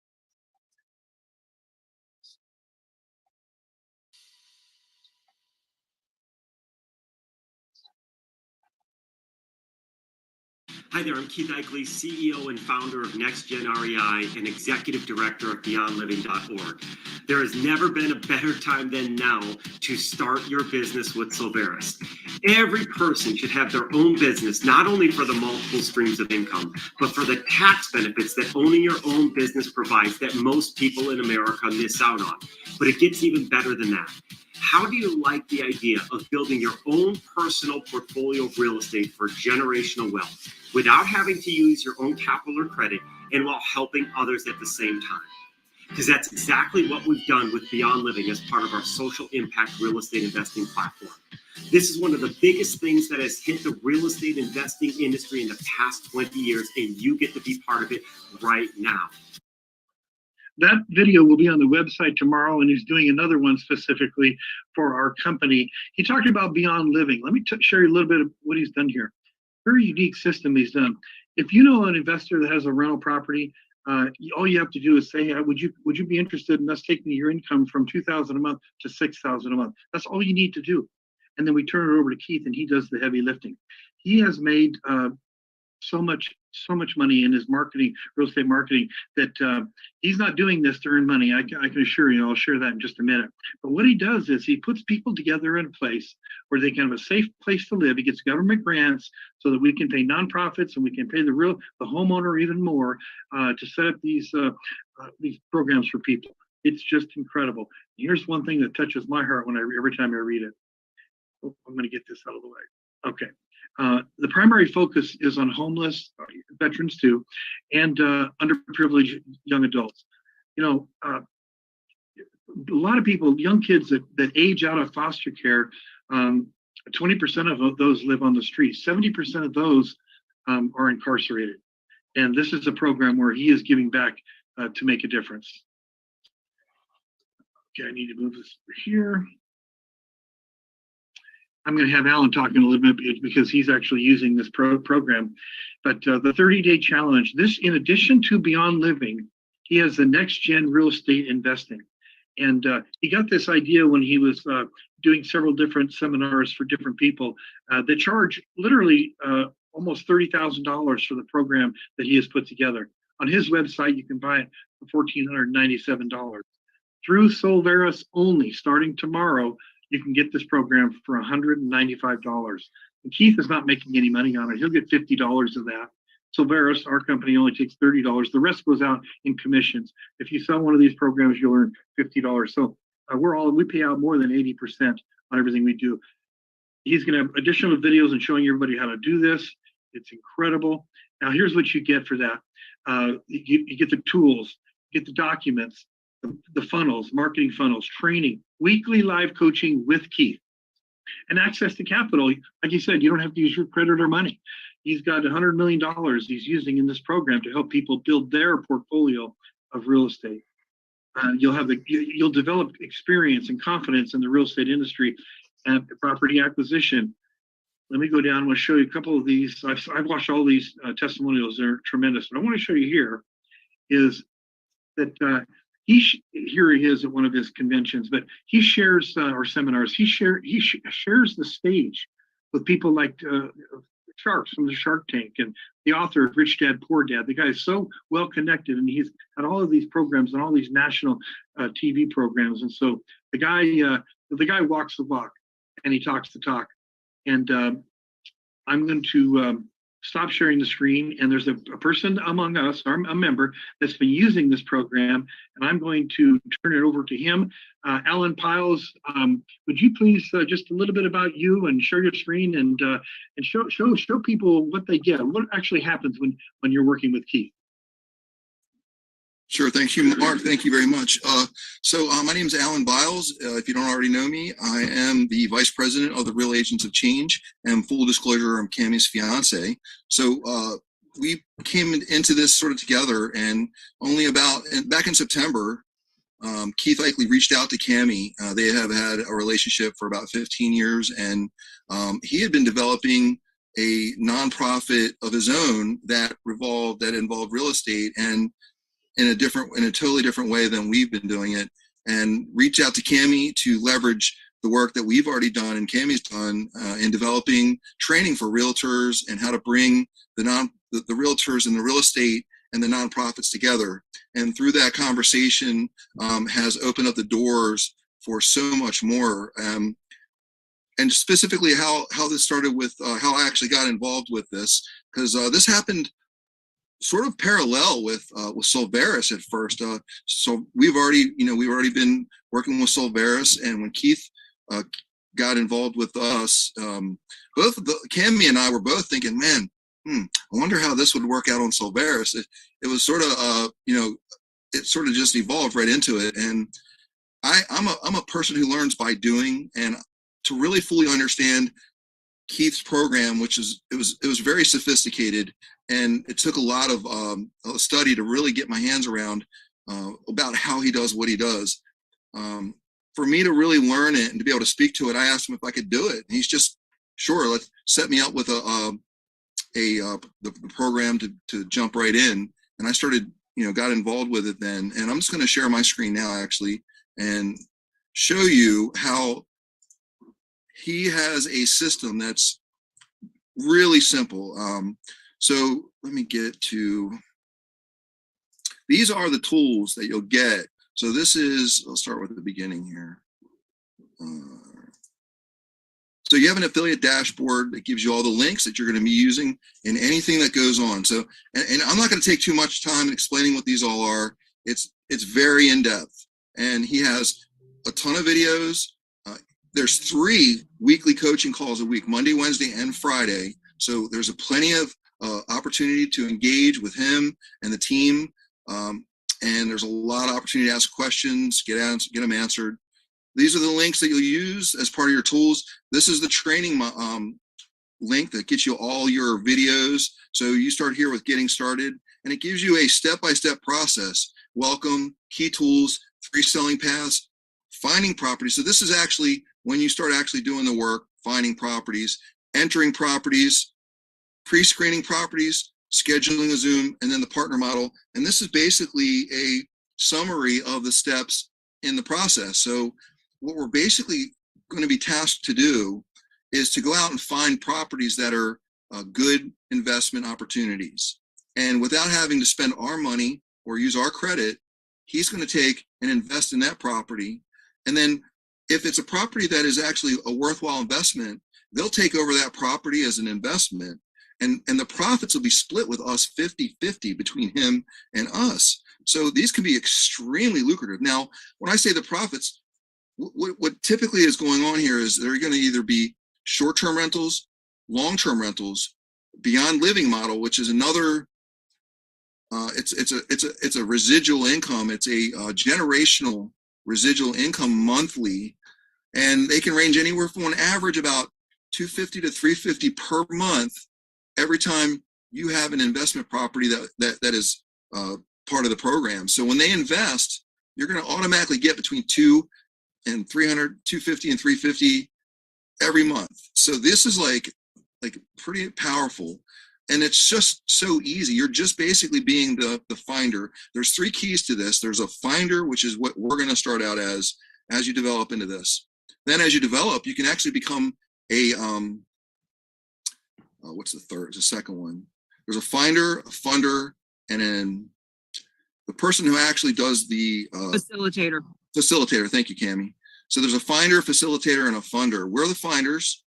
Speaker 15: Hi there, I'm Keith Eichele, CEO and founder of NextGen REI and executive director of BeyondLiving.org. There has never been a better time than now to start your business with Solveras. Every person should have their own business, not only for the multiple streams of income, but for the tax benefits that owning your own business provides that most people in America miss out on. But it gets even better than that. How do you like the idea of building your own personal portfolio of real estate for generational wealth without having to use your own capital or credit and while helping others at the same time? Because that's exactly what we've done with Beyond Living as part of our social impact real estate investing platform. This is one of the biggest things that has hit the real estate investing industry in the past 20 years, and you get to be part of it right now.
Speaker 2: That video will be on the website tomorrow, and he's doing another one specifically for our company. He talked about Beyond Living. Let me share you a little bit of what he's done here. Very unique system he's done. If you know an investor that has a rental property, all you have to do is say, hey, would you be interested in us taking your income from $2,000 a month to $6,000 a month? That's all you need to do. And then we turn it over to Keith, and he does the heavy lifting. He has made so much money in his marketing, real estate marketing, that he's not doing this to earn money. I can assure you. I'll share that in just a minute. But what he does is he puts people together in a place where they can have a safe place to live. He gets government grants so that we can pay nonprofits and we can pay the homeowner even more to set up these programs for people. It's just incredible. Here's one thing that touches my heart every time I read it. Oh, I'm going to get this out of the way. Okay. The primary focus is on homeless veterans too, and underprivileged young adults. You know, a lot of people, young kids that age out of foster care, 20% of those live on the street. 70% of those are incarcerated. And this is a program where he is giving back to make a difference. Okay, I need to move this over here. I'm going to have Alan talking a little bit because he's actually using this program. But the 30-day challenge, this, in addition to Beyond Living, he has the next gen real estate investing. And he got this idea when he was doing several different seminars for different people that charge literally almost $30,000 for the program that he has put together. On his website, you can buy it for $1,497. Through Solveras only, starting tomorrow, you can get this program for $195. And Keith is not making any money on it. He'll get $50 of that. Solveras, our company, only takes $30. The rest goes out in commissions. If you sell one of these programs, you'll earn $50. So we pay out more than 80% on everything we do. He's going to have additional videos and showing everybody how to do this. It's incredible. Now, here's what you get for that. You get the tools, you get the documents, the funnels, marketing funnels, training, weekly live coaching with Keith, and access to capital. Like you said, you don't have to use your credit or money. He's got $100 million he's using in this program to help people build their portfolio of real estate. You'll develop experience and confidence in the real estate industry and property acquisition. Let me go down. I want to show you a couple of these. I've watched all these testimonials. They're tremendous. What I want to show you here is that here he is at one of his conventions, but he shares or seminars. He shares the stage with people like sharks from the Shark Tank and the author of Rich Dad Poor Dad. The guy is so well connected, and he's had all of these programs and all these national TV programs. And so the guy walks the walk, and he talks the talk. And I'm going to stop sharing the screen. And there's a person among us, or a member, that's been using this program, and I'm going to turn it over to him. Alan Piles, would you please just a little bit about you and share your screen and show people what they get, what actually happens when you're working with Keith?
Speaker 6: Sure. Thank you, Mark. Thank you very much. My name is Alan Biles. If you don't already know me, I am the Vice President of the Real Agents of Change, and full disclosure, I'm Cammie's fiance. So we came into this sort of together, and back in September, Keith Eichley reached out to Cammie. They have had a relationship for about 15 years, and he had been developing a nonprofit of his own that involved real estate, and in a totally different way than we've been doing it, and reached out to Cammie to leverage the work that we've already done and Cammie's done in developing training for realtors and how to bring the realtors and the real estate and the nonprofits together. And through that conversation has opened up the doors for so much more. And specifically how this started with how I actually got involved with this, because this happened sort of parallel with Solveris at first. So we've already been working with Solveris, and when Keith got involved with us, Cammie and I were both thinking, man, I wonder how this would work out on Solveris. It was sort of it sort of just evolved right into it. And I'm a person who learns by doing, and to really fully understand Keith's program, it was very sophisticated, and it took a lot of study to really get my hands around about how he does what he does. For me to really learn it and to be able to speak to it, I asked him if I could do it. And he's just, sure, let's set me up with the program to jump right in. And I started, got involved with it then. And I'm just going to share my screen now, actually, and show you how he has a system that's really simple. So let me get to, these are the tools that you'll get. So this is, I'll start with the beginning here. So you have an affiliate dashboard that gives you all the links that you're going to be using in anything that goes on. So, and I'm not going to take too much time in explaining what these all are. It's very in-depth, and he has a ton of videos. There's 3 weekly coaching calls a week, Monday, Wednesday, and Friday. So there's plenty of opportunity to engage with him and the team. And there's a lot of opportunity to ask questions, get them answered. These are the links that you'll use as part of your tools. This is the training link that gets you all your videos. So you start here with getting started, and it gives you a step-by-step process. Welcome, key tools, 3 selling paths, finding properties. So this is actually when you start actually doing the work, finding properties, entering properties, pre-screening properties, scheduling a Zoom, and then the partner model. And this is basically a summary of the steps in the process. So what we're basically going to be tasked to do is to go out and find properties that are good investment opportunities. And without having to spend our money or use our credit, he's going to take and invest in that property. And then if it's a property that is actually a worthwhile investment, they'll take over that property as an investment. And the profits will be split with us 50-50 between him and us. So these can be extremely lucrative. Now, when I say the profits, what typically is going on here is they're going to either be short-term rentals, long-term rentals, beyond living model, which is another. It's a residual income. It's a generational residual income monthly, and they can range anywhere from, on average, about $250 to $350 per month every time you have an investment property that is part of the program. So when they invest, you're going to automatically get between $250 and $350 every month. So this is like pretty powerful. And it's just so easy. You're just basically being the finder. There's 3 keys to this. There's a finder, which is what we're going to start out as you develop into this. Then as you develop, you can actually become a, what's the third? It's the second one. There's a finder, a funder, and then the person who actually does the
Speaker 13: Facilitator.
Speaker 6: Facilitator. Thank you, Cammie. So there's a finder, facilitator, and a funder. We're the finders,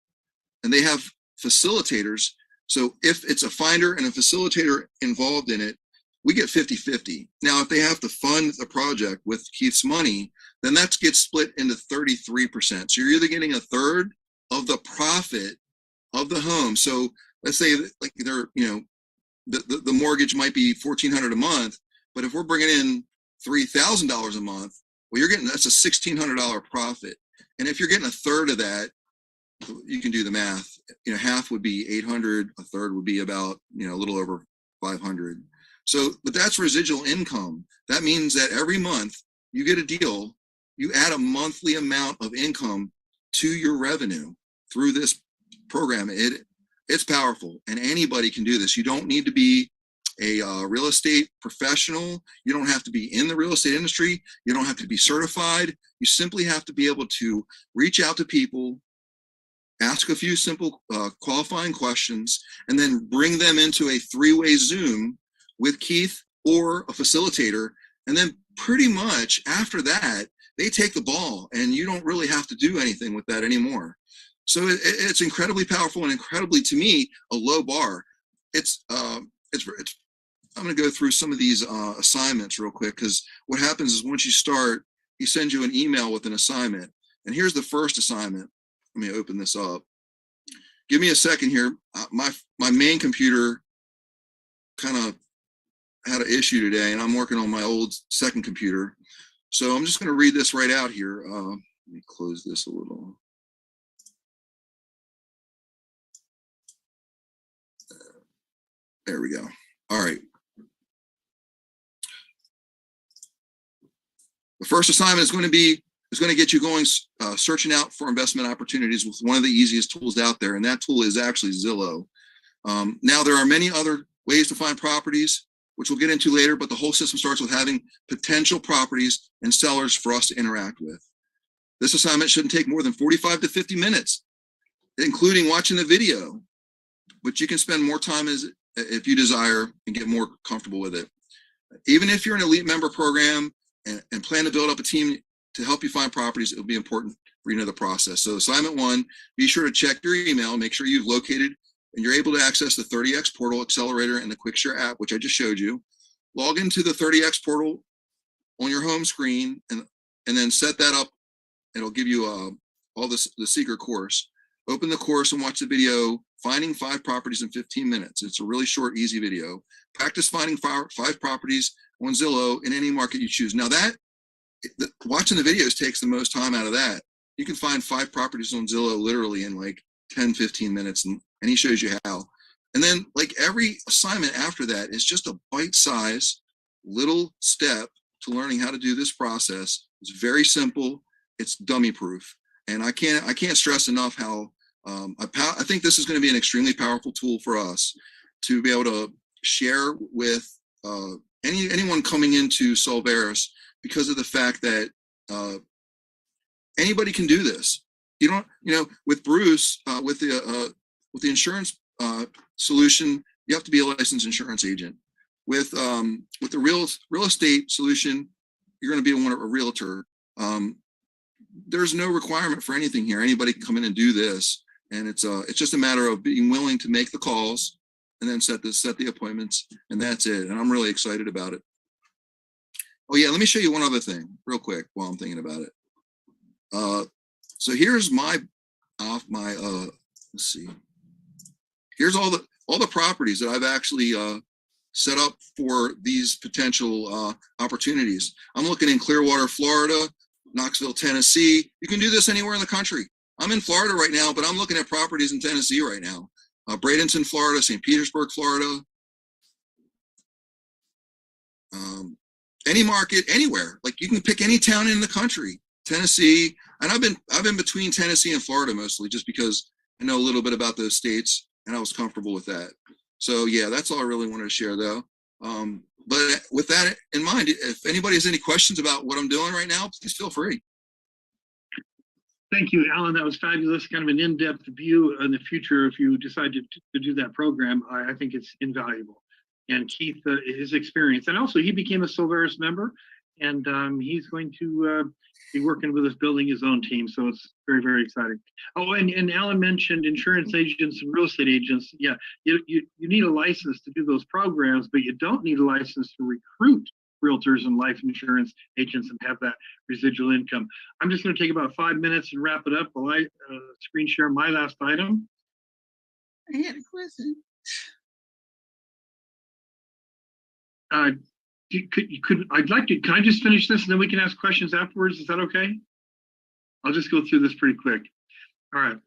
Speaker 6: and they have facilitators. So if it's a finder and a facilitator involved in it, we get 50-50. Now, if they have to fund the project with Keith's money, then that gets split into 33%. So you're either getting a third of the profit of the home. So let's say like they're, the mortgage might be $1,400 a month, but if we're bringing in $3,000 a month, well, that's a $1,600 profit. And if you're getting a third of that, you can do the math. Half would be 800, a third would be about, a little over 500. So, but that's residual income. That means that every month you get a deal, you add a monthly amount of income to your revenue through this program. It's powerful, and anybody can do this. You don't need to be a real estate professional. You don't have to be in the real estate industry. You don't have to be certified. You simply have to be able to reach out to people, ask a few simple qualifying questions, and then bring them into a 3-way Zoom with Keith or a facilitator. And then pretty much after that, they take the ball, and you don't really have to do anything with that anymore. So it's incredibly powerful and incredibly, to me, a low bar. I'm going to go through some of these assignments real quick, because what happens is once you start, he sends you an email with an assignment. And here's the first assignment. Let me open this up. Give me a second here. My main computer kind of had an issue today, and I'm working on my old second computer. So I'm just going to read this right out here. Let me close this a little. There we go. All right. The first assignment is going to get you going searching out for investment opportunities with one of the easiest tools out there, and that tool is actually Zillow. Now, there are many other ways to find properties, which we'll get into later, but the whole system starts with having potential properties and sellers for us to interact with. This assignment shouldn't take more than 45 to 50 minutes, including watching the video, but you can spend more time if you desire and get more comfortable with it. Even if you're an elite member program and plan to build up a team to help you find properties, it'll be important for you to know the process. So assignment 1, be sure to check your email, make sure you've located and you're able to access the 30X portal accelerator and the QuickShare app, which I just showed you. Log into the 30X portal on your home screen and then set that up. It'll give you all the secret course. Open the course and watch the video, Finding 5 Properties in 15 Minutes. It's a really short, easy video. Practice finding 5 properties on Zillow in any market you choose. Now watching the videos takes the most time out of that. You can find 5 properties on Zillow literally in like 10, 15 minutes, and he shows you how. And then like every assignment after that is just a bite-sized little step to learning how to do this process. It's very simple. It's dummy-proof. And I can't stress enough how I think this is going to be an extremely powerful tool for us to be able to share with anyone coming into Solveris, because of the fact that anybody can do this. With Bruce, with the insurance solution, you have to be a licensed insurance agent. With the real estate solution, you're going to be a realtor. There's no requirement for anything here. Anybody can come in and do this, and it's just a matter of being willing to make the calls and then set the appointments, and that's it. And I'm really excited about it. Oh yeah, let me show you one other thing real quick while I'm thinking about it. So here's let's see. Here's all the properties that I've actually set up for these potential opportunities. I'm looking in Clearwater, Florida, Knoxville, Tennessee. You can do this anywhere in the country. I'm in Florida right now, but I'm looking at properties in Tennessee right now. Bradenton, Florida, St. Petersburg, Florida. Any market, anywhere. Like you can pick any town in the country. Tennessee, and I've been between Tennessee and Florida mostly, just because I know a little bit about those states and I was comfortable with that. So yeah, that's all I really wanted to share though. But with that in mind, if anybody has any questions about what I'm doing right now, please feel free.
Speaker 2: Thank you, Alan. That was fabulous. Kind of an in-depth view in the future. If you decide to do that program, I think it's invaluable. And Keith, his experience, and also he became a Silveris member, and he's going to be working with us building his own team. So it's very, very exciting. Oh, and Alan mentioned insurance agents and real estate agents. Yeah, you need a license to do those programs, but you don't need a license to recruit realtors and life insurance agents and have that residual income. I'm just going to take about 5 minutes and wrap it up while I screen share my last item.
Speaker 1: I had a question.
Speaker 2: Can I just finish this and then we can ask questions afterwards? Is that okay? I'll just go through this pretty quick. All right.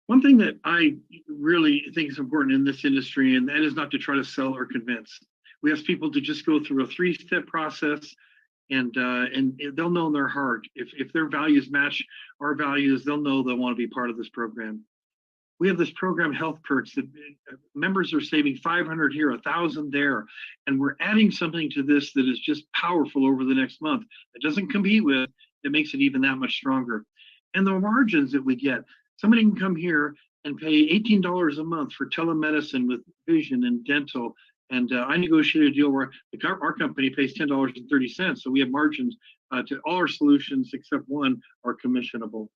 Speaker 2: One thing that I really think is important in this industry, and that is not to try to sell or convince. We ask people to just go through a 3-step process, and they'll know in their heart if their values match our values, they'll know they'll want to be part of this program. We have this program, Health Perks, that members are saving $500 here, $1,000 there, and we're adding something to this that is just powerful over the next month. It doesn't compete with, it makes it even that much stronger. And the margins that we get, somebody can come here and pay $18 a month for telemedicine with vision and dental. And I negotiated a deal where our company pays $10.30. So we have margins to all our solutions except one are commissionable.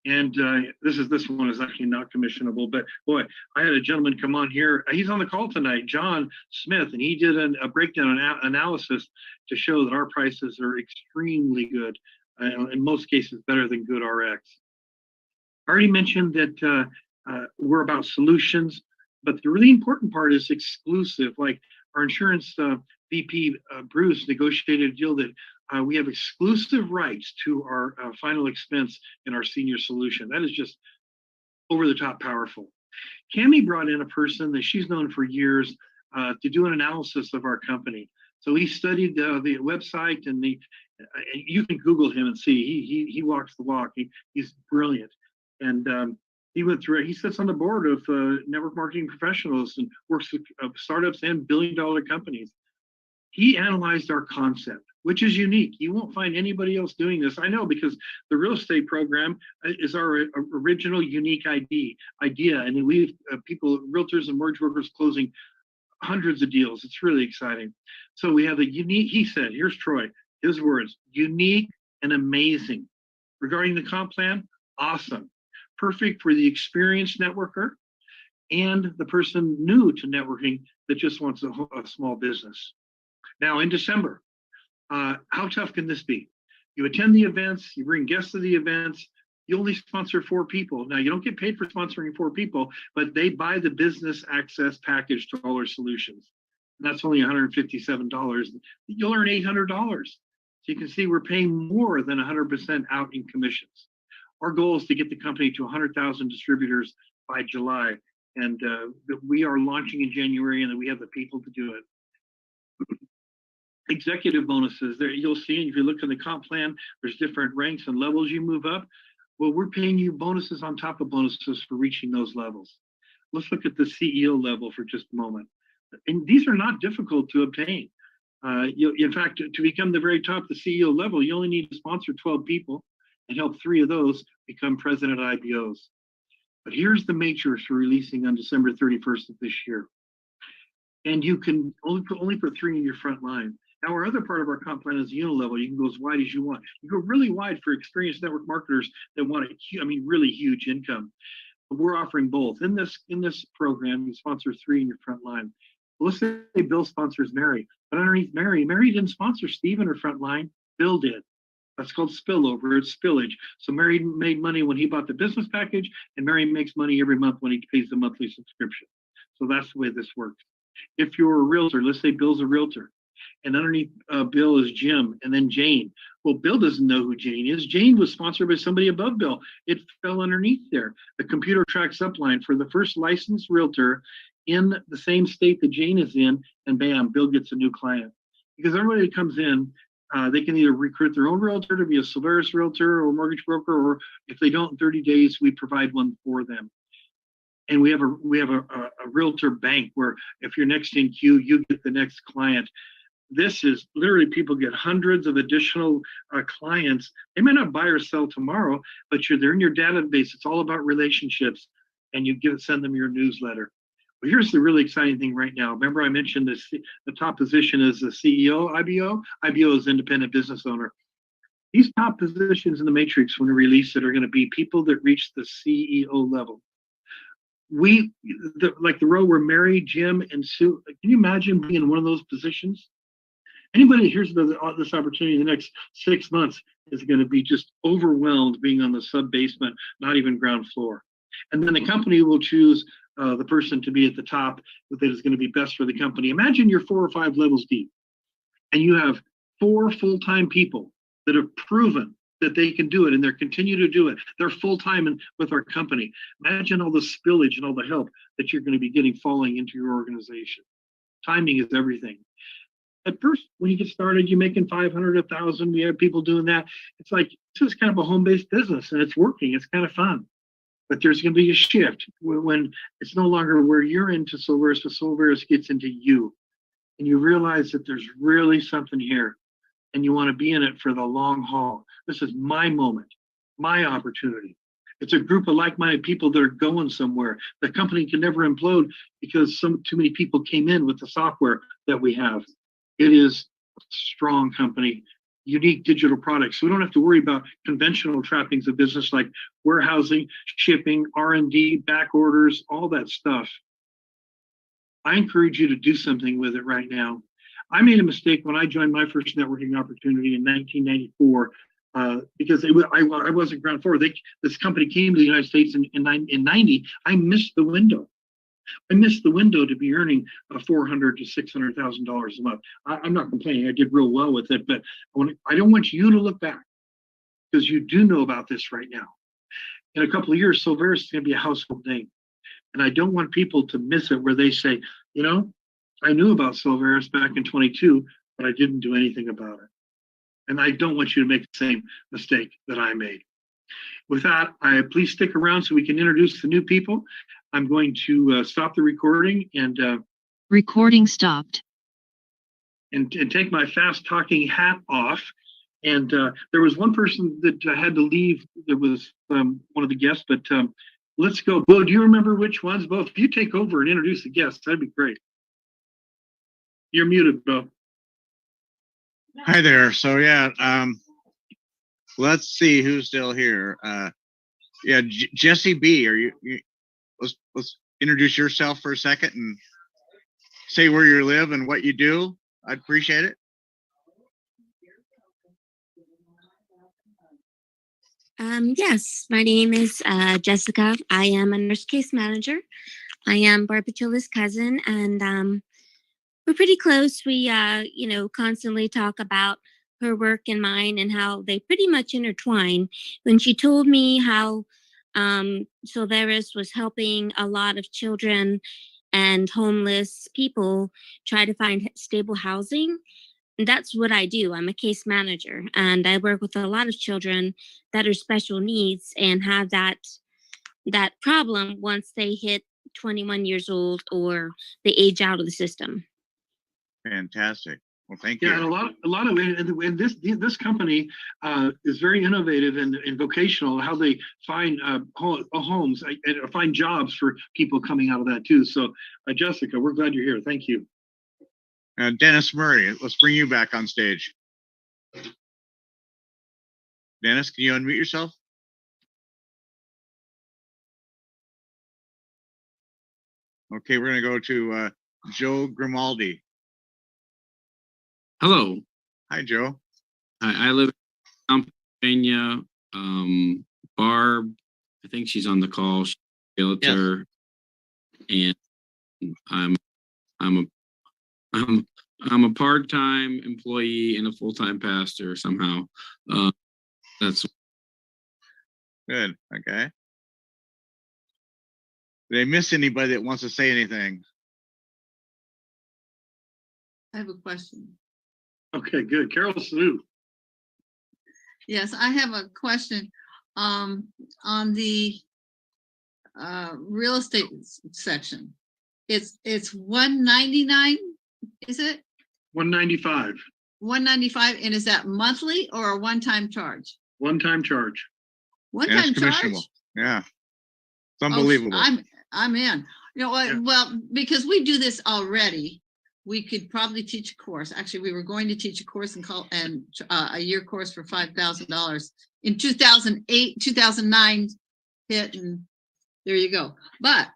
Speaker 2: And this one is actually not commissionable, but boy, I had a gentleman come on here. He's on the call tonight, John Smith, and he did a breakdown analysis to show that our prices are extremely good, in most cases better than good RX. I already mentioned that we're about solutions, but the really important part is exclusive. Like our insurance VP, Bruce, negotiated a deal that we have exclusive rights to our final expense in our senior solution. That is just over the top powerful. Cami brought in a person that she's known for years to do an analysis of our company. So he studied the website, and you can Google him and see he walks the walk. He's brilliant. And he went through it. He sits on the board of network marketing professionals and works with startups and billion-dollar companies. He analyzed our concept, which is unique. You won't find anybody else doing this. I know, because the real estate program is our original unique idea. And we have people, realtors and mortgage brokers, closing hundreds of deals. It's really exciting. So we have a unique, he said, here's Troy, his words, unique and amazing. Regarding the comp plan, awesome. Perfect for the experienced networker and the person new to networking that just wants a small business. Now in December, how tough can this be? You attend the events, you bring guests to the events, you only sponsor 4 people. Now you don't get paid for sponsoring 4 people, but they buy the business access package to all our solutions. And that's only $157. You'll earn $800. So you can see we're paying more than 100% out in commissions. Our goal is to get the company to 100,000 distributors by July. And we are launching in January, and we have the people to do it. Executive bonuses, there you'll see, if you look at the comp plan, there's different ranks and levels you move up. Well, we're paying you bonuses on top of bonuses for reaching those levels. Let's look at the CEO level for just a moment. And these are not difficult to obtain. In fact, to become the very top, the CEO level, you only need to sponsor 12 people and help 3 of those become president IPOs. But here's the matrix for releasing on December 31st of this year. And you can only put 3 in your front line. Now, our other part of our comp plan is unilevel. You can go as wide as you want. You go really wide for experienced network marketers that want really huge income. But we're offering both. In this program, you sponsor 3 in your front line. Well, let's say Bill sponsors Mary, but underneath Mary didn't sponsor Steve in her front line. Bill did. That's called spillover. It's spillage. So Mary made money when he bought the business package, and Mary makes money every month when he pays the monthly subscription. So that's the way this works. If you're a realtor, let's say Bill's a realtor, and underneath Bill is Jim, and then Jane. Well, Bill doesn't know who Jane is. Jane was sponsored by somebody above Bill. It fell underneath there. The computer tracks upline for the first licensed realtor in the same state that Jane is in, and bam, Bill gets a new client. Because everybody that comes in They can either recruit their own realtor to be a Silveris realtor or mortgage broker, or if they don't, in 30 days, we provide one for them. And we have a realtor bank where if you're next in queue, you get the next client. This is literally, people get hundreds of additional clients. They may not buy or sell tomorrow, but they're in your database. It's all about relationships, and you send them your newsletter. But here's the really exciting thing right now. Remember, I mentioned this, the top position is the CEO, IBO. IBO is independent business owner. These top positions in the matrix, when we release it, are going to be people that reach the CEO level. Like the row where Mary, Jim, and Sue, can you imagine being in one of those positions? Anybody that hears about this opportunity in the next 6 months is going to be just overwhelmed being on the sub basement, not even ground floor. And then the company will choose the person to be at the top that is going to be best for the company. Imagine you're 4 or 5 levels deep and you have 4 full-time people that have proven that they can do it, and they continue to do it. They're full-time with our company. Imagine all the spillage and all the help that you're going to be getting falling into your organization. Timing is everything. At first, when you get started, you're making 500, 1,000. We have people doing that. It's like, this is kind of a home-based business, and it's working. It's kind of fun. But there's going to be a shift when it's no longer where you're into Silveris, but Silveris gets into you. And you realize that there's really something here, and you want to be in it for the long haul. This is my moment, my opportunity. It's a group of like-minded people that are going somewhere. The company can never implode because too many people came in with the software that we have. It is a strong company, unique digital products. So we don't have to worry about conventional trappings of business like warehousing, shipping, R&D, back orders, all that stuff. I encourage you to do something with it right now. I made a mistake when I joined my first networking opportunity in 1994 because I wasn't ground floor. This company came to the United States in 90. I missed the window. I missed the window to be earning $400,000 to $600,000 a month. I'm not complaining. I did real well with it, but I don't want you to look back because you do know about this right now. In a couple of years, Silveris is going to be a household name. And I don't want people to miss it where they say, you know, I knew about Silveris back in 22, but I didn't do anything about it. And I don't want you to make the same mistake that I made. With that, please stick around so we can introduce the new people. I'm going to stop the recording and
Speaker 12: recording stopped.
Speaker 2: And take my fast talking hat off. And there was one person that had to leave. That was one of the guests, but let's go. Bo, do you remember which ones? Bo, if you take over and introduce the guests, that'd be great. You're muted, Bo.
Speaker 14: Hi there. So yeah, let's see who's still here. Yeah, Jesse B. Are you? Let's introduce yourself for a second and say where you live and what you do. I'd appreciate it.
Speaker 8: Yes, my name is Jessica. I am a nurse case manager. I am Barb Pachilla's cousin, and we're pretty close. We, constantly talk about her work and mine and how they pretty much intertwine. When she told me how Silveris was helping a lot of children and homeless people try to find stable housing, that's what I do. I'm a case manager, and I work with a lot of children that are special needs and have that problem once they hit 21 years old or they age out of the system.
Speaker 14: Fantastic. Well, thank you.
Speaker 2: Yeah, and a lot of it, and this company is very innovative and vocational. How they find homes and find jobs for people coming out of that too. So, Jessica, we're glad you're here. Thank you.
Speaker 14: Dennis Murray, let's bring you back on stage. Dennis, can you unmute yourself? Okay, we're going to go to Joe Grimaldi.
Speaker 16: Hello.
Speaker 14: Hi, Joe.
Speaker 16: I live in Pennsylvania. Barb, I think she's on the call. She's a realtor, yes. And I'm a part-time employee and a full-time pastor somehow. That's
Speaker 14: good. Okay. Did I miss anybody that wants to say anything?
Speaker 17: I have a question.
Speaker 2: Okay, good. Carol Sue.
Speaker 17: Yes, I have a question on the real estate section. It's $199, is it?
Speaker 2: 195.
Speaker 17: 195, and is that monthly or a one-time charge?
Speaker 2: One-time charge.
Speaker 17: One-time
Speaker 14: it's
Speaker 17: charge?
Speaker 14: commissionable. Yeah. It's
Speaker 17: Oh,
Speaker 14: unbelievable.
Speaker 17: I'm in. You know what?
Speaker 2: Yeah.
Speaker 17: Well, because we do this already, we could probably teach a course. Actually, we were going to teach a course and a year course for $5,000 in 2008, 2009 hit, and there you go. But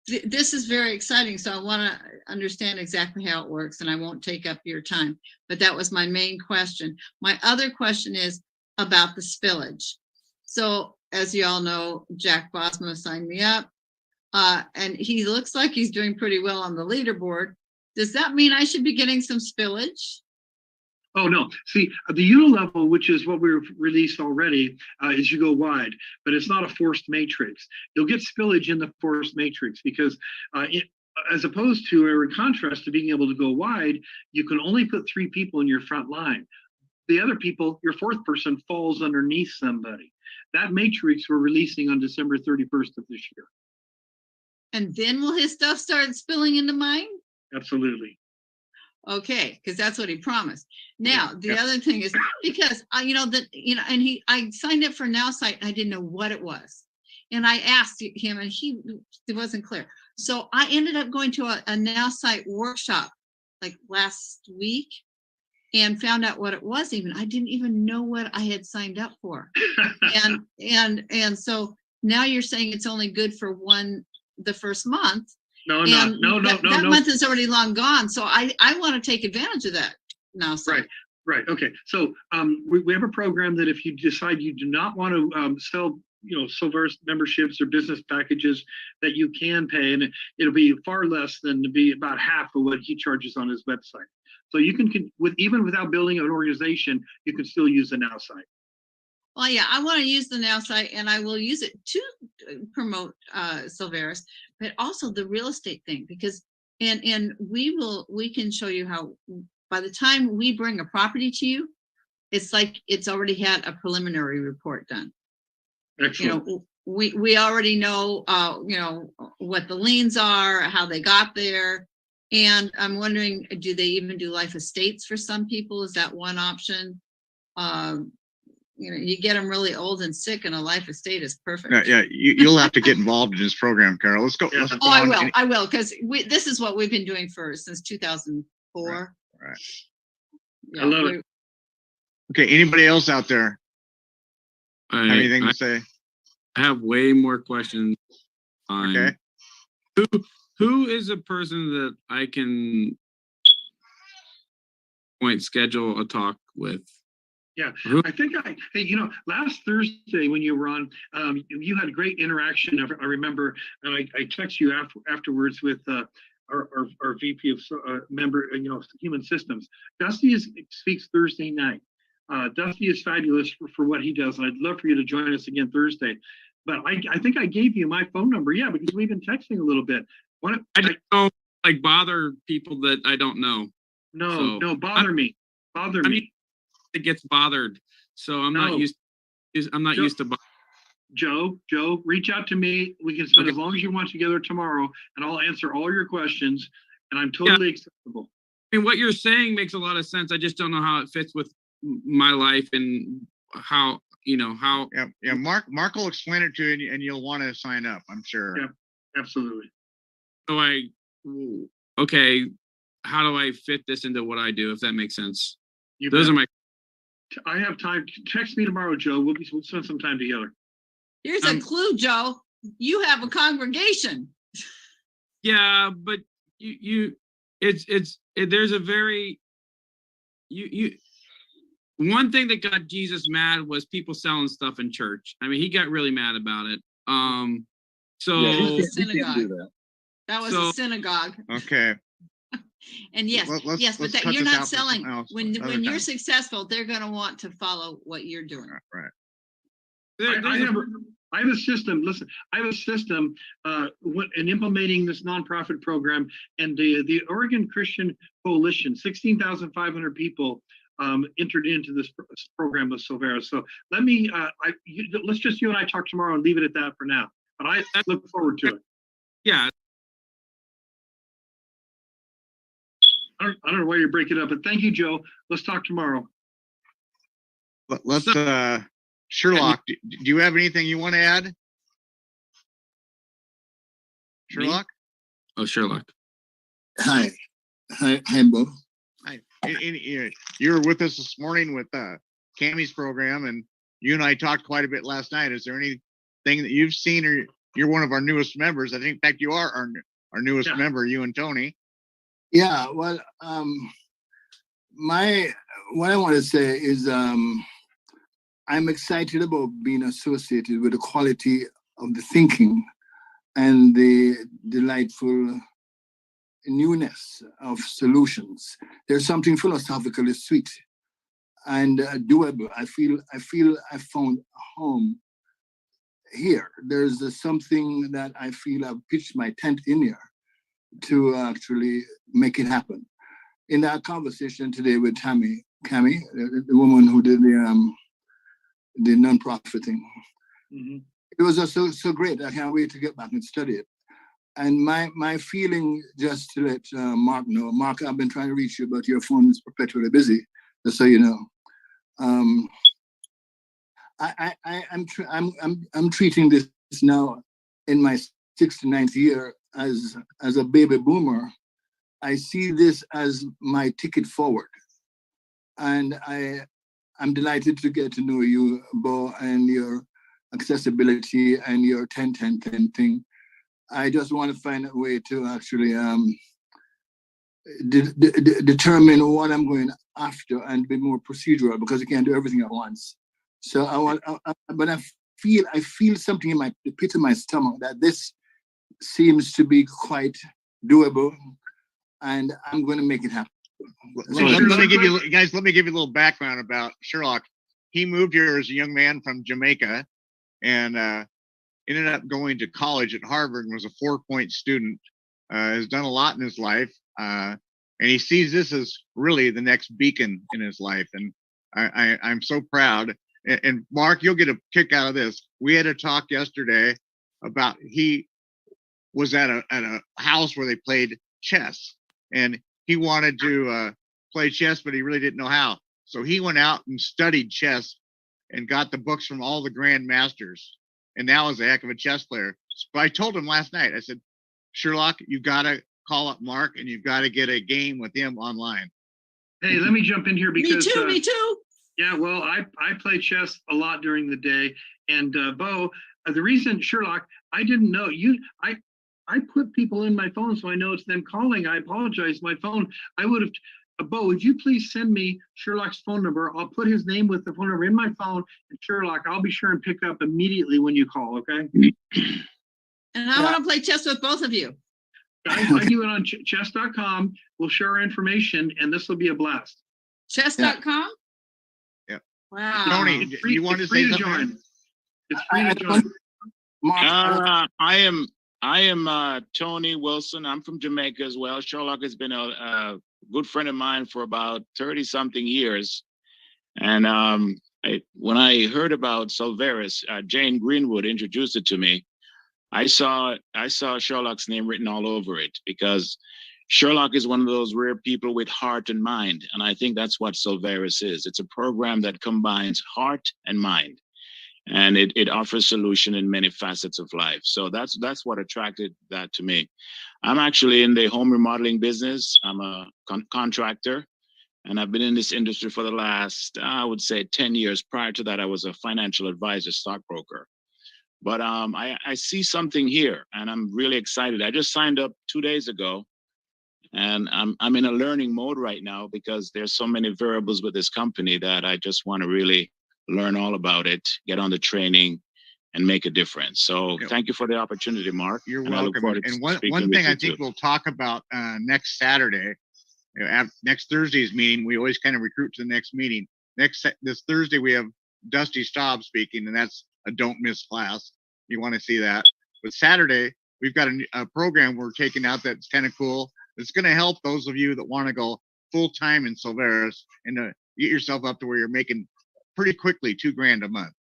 Speaker 17: this is very exciting, so I want to understand exactly how it works, and I won't take up your time. But that was my main question. My other question is about the spillage. So, as you all know, Jack Bosma signed me up, and he looks like he's doing pretty well on the leaderboard. Does that mean I should be getting some spillage?
Speaker 2: Oh, no. See, the unilevel, which is what we've released already, is you go wide, but it's not a forced matrix. You'll get spillage in the forced matrix because as opposed to, or in contrast to being able to go wide, you can only put 3 people in your front line. The other people, your 4th person falls underneath somebody. That matrix we're releasing on December 31st of this year.
Speaker 17: And then will his stuff start spilling into mine?
Speaker 2: Absolutely.
Speaker 17: Okay, because that's what he promised. Now, the other thing is because I signed up for Now Site, and I didn't know what it was. And I asked him, and it wasn't clear. So I ended up going to a Now Site workshop like last week and found out what it was. Even I didn't even know what I had signed up for. and so now you're saying it's only good for the first month.
Speaker 2: No.
Speaker 17: That month is already long gone. So I want to take advantage of that now.
Speaker 2: Right. Okay. So we have a program that if you decide you do not want to sell, Silver's memberships or business packages, that you can pay, and it'll be far less than to be about half of what he charges on his website. So you can even without building an organization, you can still use the Now Site.
Speaker 17: Well, yeah, I want to use the Now Site, and I will use it to promote Silveris, but also the real estate thing, because and we can show you how by the time we bring a property to you, it's like it's already had a preliminary report done.
Speaker 2: Excellent.
Speaker 17: We already know what the liens are, how they got there, and I'm wondering, do they even do life estates for some people? Is that one option? You get them really old and sick, and a life estate is perfect.
Speaker 14: Yeah, you'll have to get involved in this program, Carol. Let's go.
Speaker 2: Yeah.
Speaker 14: Let's go
Speaker 17: I will, because this is what we've been doing since 2004.
Speaker 14: Right.
Speaker 17: Yeah,
Speaker 2: I love it.
Speaker 14: Okay, anybody else out there have anything
Speaker 16: I
Speaker 14: to say?
Speaker 16: have way more questions.
Speaker 14: Okay.
Speaker 16: Who is a person that I can schedule a talk with?
Speaker 2: Yeah, I think last Thursday when you were on, you had great interaction. I remember, and I texted you afterwards with our VP of human systems. Dusty speaks Thursday night. Dusty is fabulous for what he does, and I'd love for you to join us again Thursday. But I think I gave you my phone number, because we've been texting a little bit.
Speaker 16: I don't bother people that I don't know.
Speaker 2: No, bother me.
Speaker 16: It gets bothered, so I'm not used to.
Speaker 2: Joe, reach out to me. We can spend as long as you want together tomorrow, and I'll answer all your questions. And I'm totally acceptable.
Speaker 16: I mean, what you're saying makes a lot of sense. I just don't know how it fits with my life and how.
Speaker 14: Yeah. Mark will explain it to you, and you'll want to sign up, I'm sure.
Speaker 2: Yeah, absolutely.
Speaker 16: So how do I fit this into what I do, if that makes sense? Those are my.
Speaker 2: I have time. Text me tomorrow, Joe. We'll spend some time together.
Speaker 17: Here's a clue, Joe. You have a congregation.
Speaker 16: Yeah, but there's a very one thing that got Jesus mad was people selling stuff in church. I mean, he got really mad about it.
Speaker 17: Synagogue. That was a synagogue.
Speaker 14: Okay.
Speaker 17: And but that you're not selling. When you're successful, they're going to want to follow what you're doing.
Speaker 14: Right.
Speaker 2: I have a system. Listen, I have a system in implementing this nonprofit program, and the Oregon Christian Coalition, 16,500 people entered into this program with Silvera. So let me, let's just you and I talk tomorrow and leave it at that for now. But I look forward to it.
Speaker 16: Yeah.
Speaker 2: I don't know why you're breaking up, but thank you, Joe. Let's talk tomorrow.
Speaker 14: Let's Sherlock, do you have anything you want to add? Sherlock?
Speaker 16: Oh, Sherlock.
Speaker 18: Hi, Bo.
Speaker 14: Hi. You were with us this morning with Cammie's program, and you and I talked quite a bit last night. Is there anything that you've seen, or you're one of our newest members? I think, in fact, you are our newest member, you and Tony.
Speaker 18: Yeah, well, what I want to say is I'm excited about being associated with the quality of the thinking and the delightful newness of solutions. There's something philosophically sweet and doable. I feel I found home here. There's something that I feel I've pitched my tent in here to actually make it happen. In that conversation today with Cammie, the woman who did the nonprofit thing, it was just so great. I can't wait to get back and study it. And my feeling, just to let Mark know, Mark, I've been trying to reach you, but your phone is perpetually busy, just so you know. I'm treating this now in my 69th year as a baby boomer. I see this as my ticket forward, and I'm delighted to get to know you, Bo, and your accessibility and your 10-10-10 thing. I just want to find a way to actually determine what I'm going after and be more procedural, because you can't do everything at once. So but I feel something in the pit of my stomach that this seems to be quite doable, and I'm going to make it happen.
Speaker 14: Let me give you a little background about Sherlock. He moved here as a young man from Jamaica, and ended up going to college at Harvard and was a 4-point student. Has done a lot in his life, and he sees this as really the next beacon in his life. And I'm so proud. And Mark, you'll get a kick out of this. We had a talk yesterday about he was at a house where they played chess, and he wanted to play chess, but he really didn't know how. So he went out and studied chess and got the books from all the grand masters, and now is a heck of a chess player. But I told him last night, I said, Sherlock, you've got to call up Mark and you've got to get a game with him online.
Speaker 2: Hey, let me jump in here because
Speaker 17: me too.
Speaker 2: Yeah, well, I play chess a lot during the day, and Bo, the reason, Sherlock, I didn't know you. I put people in my phone so I know it's them calling. I apologize. My phone. I would have. Bo, would you please send me Sherlock's phone number? I'll put his name with the phone number in my phone, and Sherlock, I'll be sure and pick up immediately when you call. Okay.
Speaker 17: And I want to play chess with both of you.
Speaker 2: I do it on chess.com. We'll share our information, and this will be a blast.
Speaker 17: Chess.com?
Speaker 14: Yeah.
Speaker 17: Wow.
Speaker 14: Tony, you want to say something?
Speaker 2: It's free to join.
Speaker 19: I am Tony Wilson. I'm from Jamaica as well. Sherlock has been a good friend of mine for about 30-something years. And when I heard about Silveris, Jane Greenwood introduced it to me. I saw Sherlock's name written all over it, because Sherlock is one of those rare people with heart and mind. And I think that's what Silveris is. It's a program that combines heart and mind. And it offers solution in many facets of life. So that's what attracted that to me. I'm actually in the home remodeling business. I'm a contractor, and I've been in this industry for the last, I would say, 10 years. Prior to that, I was a financial advisor, stockbroker. But I see something here, and I'm really excited. I just signed up 2 days ago, and I'm in a learning mode right now, because there's so many variables with this company that I just want to really learn all about it, get on the training, and make a difference. So thank you for the opportunity, Mark.
Speaker 14: You're
Speaker 19: and
Speaker 14: welcome. And one thing I think we'll talk about next Saturday, next Thursday's meeting, we always kind of recruit to the next meeting. This Thursday, we have Dusty Staub speaking, and that's a don't miss class. you want to see that. But Saturday, we've got a program we're taking out that's kind of cool. It's going to help those of you that want to go full time in Silveris and to get yourself up to where you're making pretty quickly $2,000 a month.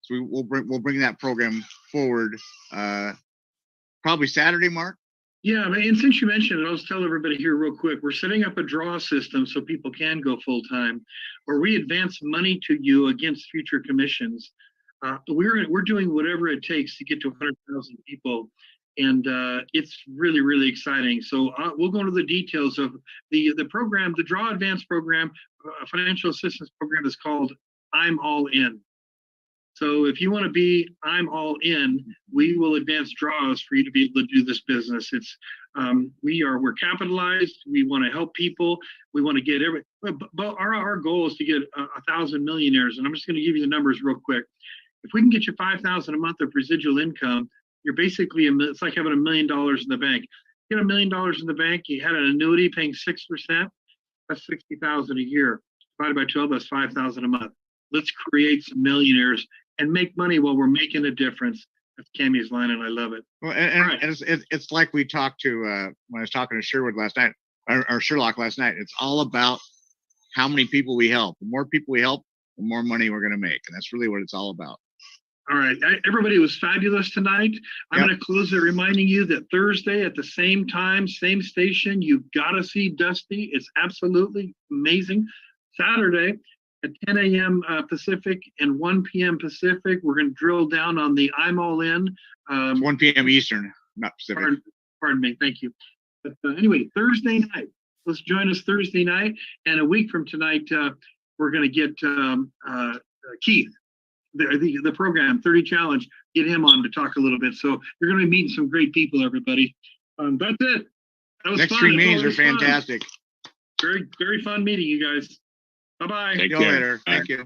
Speaker 14: So we'll bring that program forward probably Saturday, Mark.
Speaker 2: Yeah, and since you mentioned it, I'll just tell everybody here real quick. We're setting up a draw system so people can go full time, where we advance money to you against future commissions. We're doing whatever it takes to get to 100,000 people, and it's really, really exciting. So we'll go into the details of the program. The Draw Advance program, financial assistance program, is called I'm All In. So if you want to be I'm all in, we will advance draws for you to be able to do this business. It's we're capitalized. We want to help people. We want to get but our goal is to get 1,000 millionaires. And I'm just going to give you the numbers real quick. If we can get you 5,000 a month of residual income, you're basically it's like having $1 million in the bank. You get $1 million in the bank. You had an annuity paying 6%. That's 60,000 a year. Divided by 12, that's 5,000 a month. Let's create some millionaires and make money while we're making a difference. That's Cammie's line, and I love it.
Speaker 14: Well, and it's like we talked to when I was talking to Sherwood last night, or Sherlock last night. It's all about how many people we help. The more people we help, the more money we're going to make, and that's really what it's all about.
Speaker 2: All right, everybody was fabulous tonight. I'm going to close it reminding you that Thursday at the same time, same station, you've got to see Dusty. It's absolutely amazing. Saturday at 10 a.m. Pacific and 1 p.m. Pacific, we're going to drill down on the I'm All In.
Speaker 14: It's 1 p.m. Eastern, not Pacific.
Speaker 2: Pardon me, thank you. But anyway, Thursday night. Let's join us Thursday night. And a week from tonight, we're going to get Keith, the program, 30 Challenge, get him on to talk a little bit. So you're going to be meeting some great people, everybody. That's it. That was
Speaker 14: Next
Speaker 2: fun.
Speaker 14: 3 meetings are fantastic.
Speaker 2: Very, very fun meeting, you guys. Bye-bye.
Speaker 14: See you later. Thank you.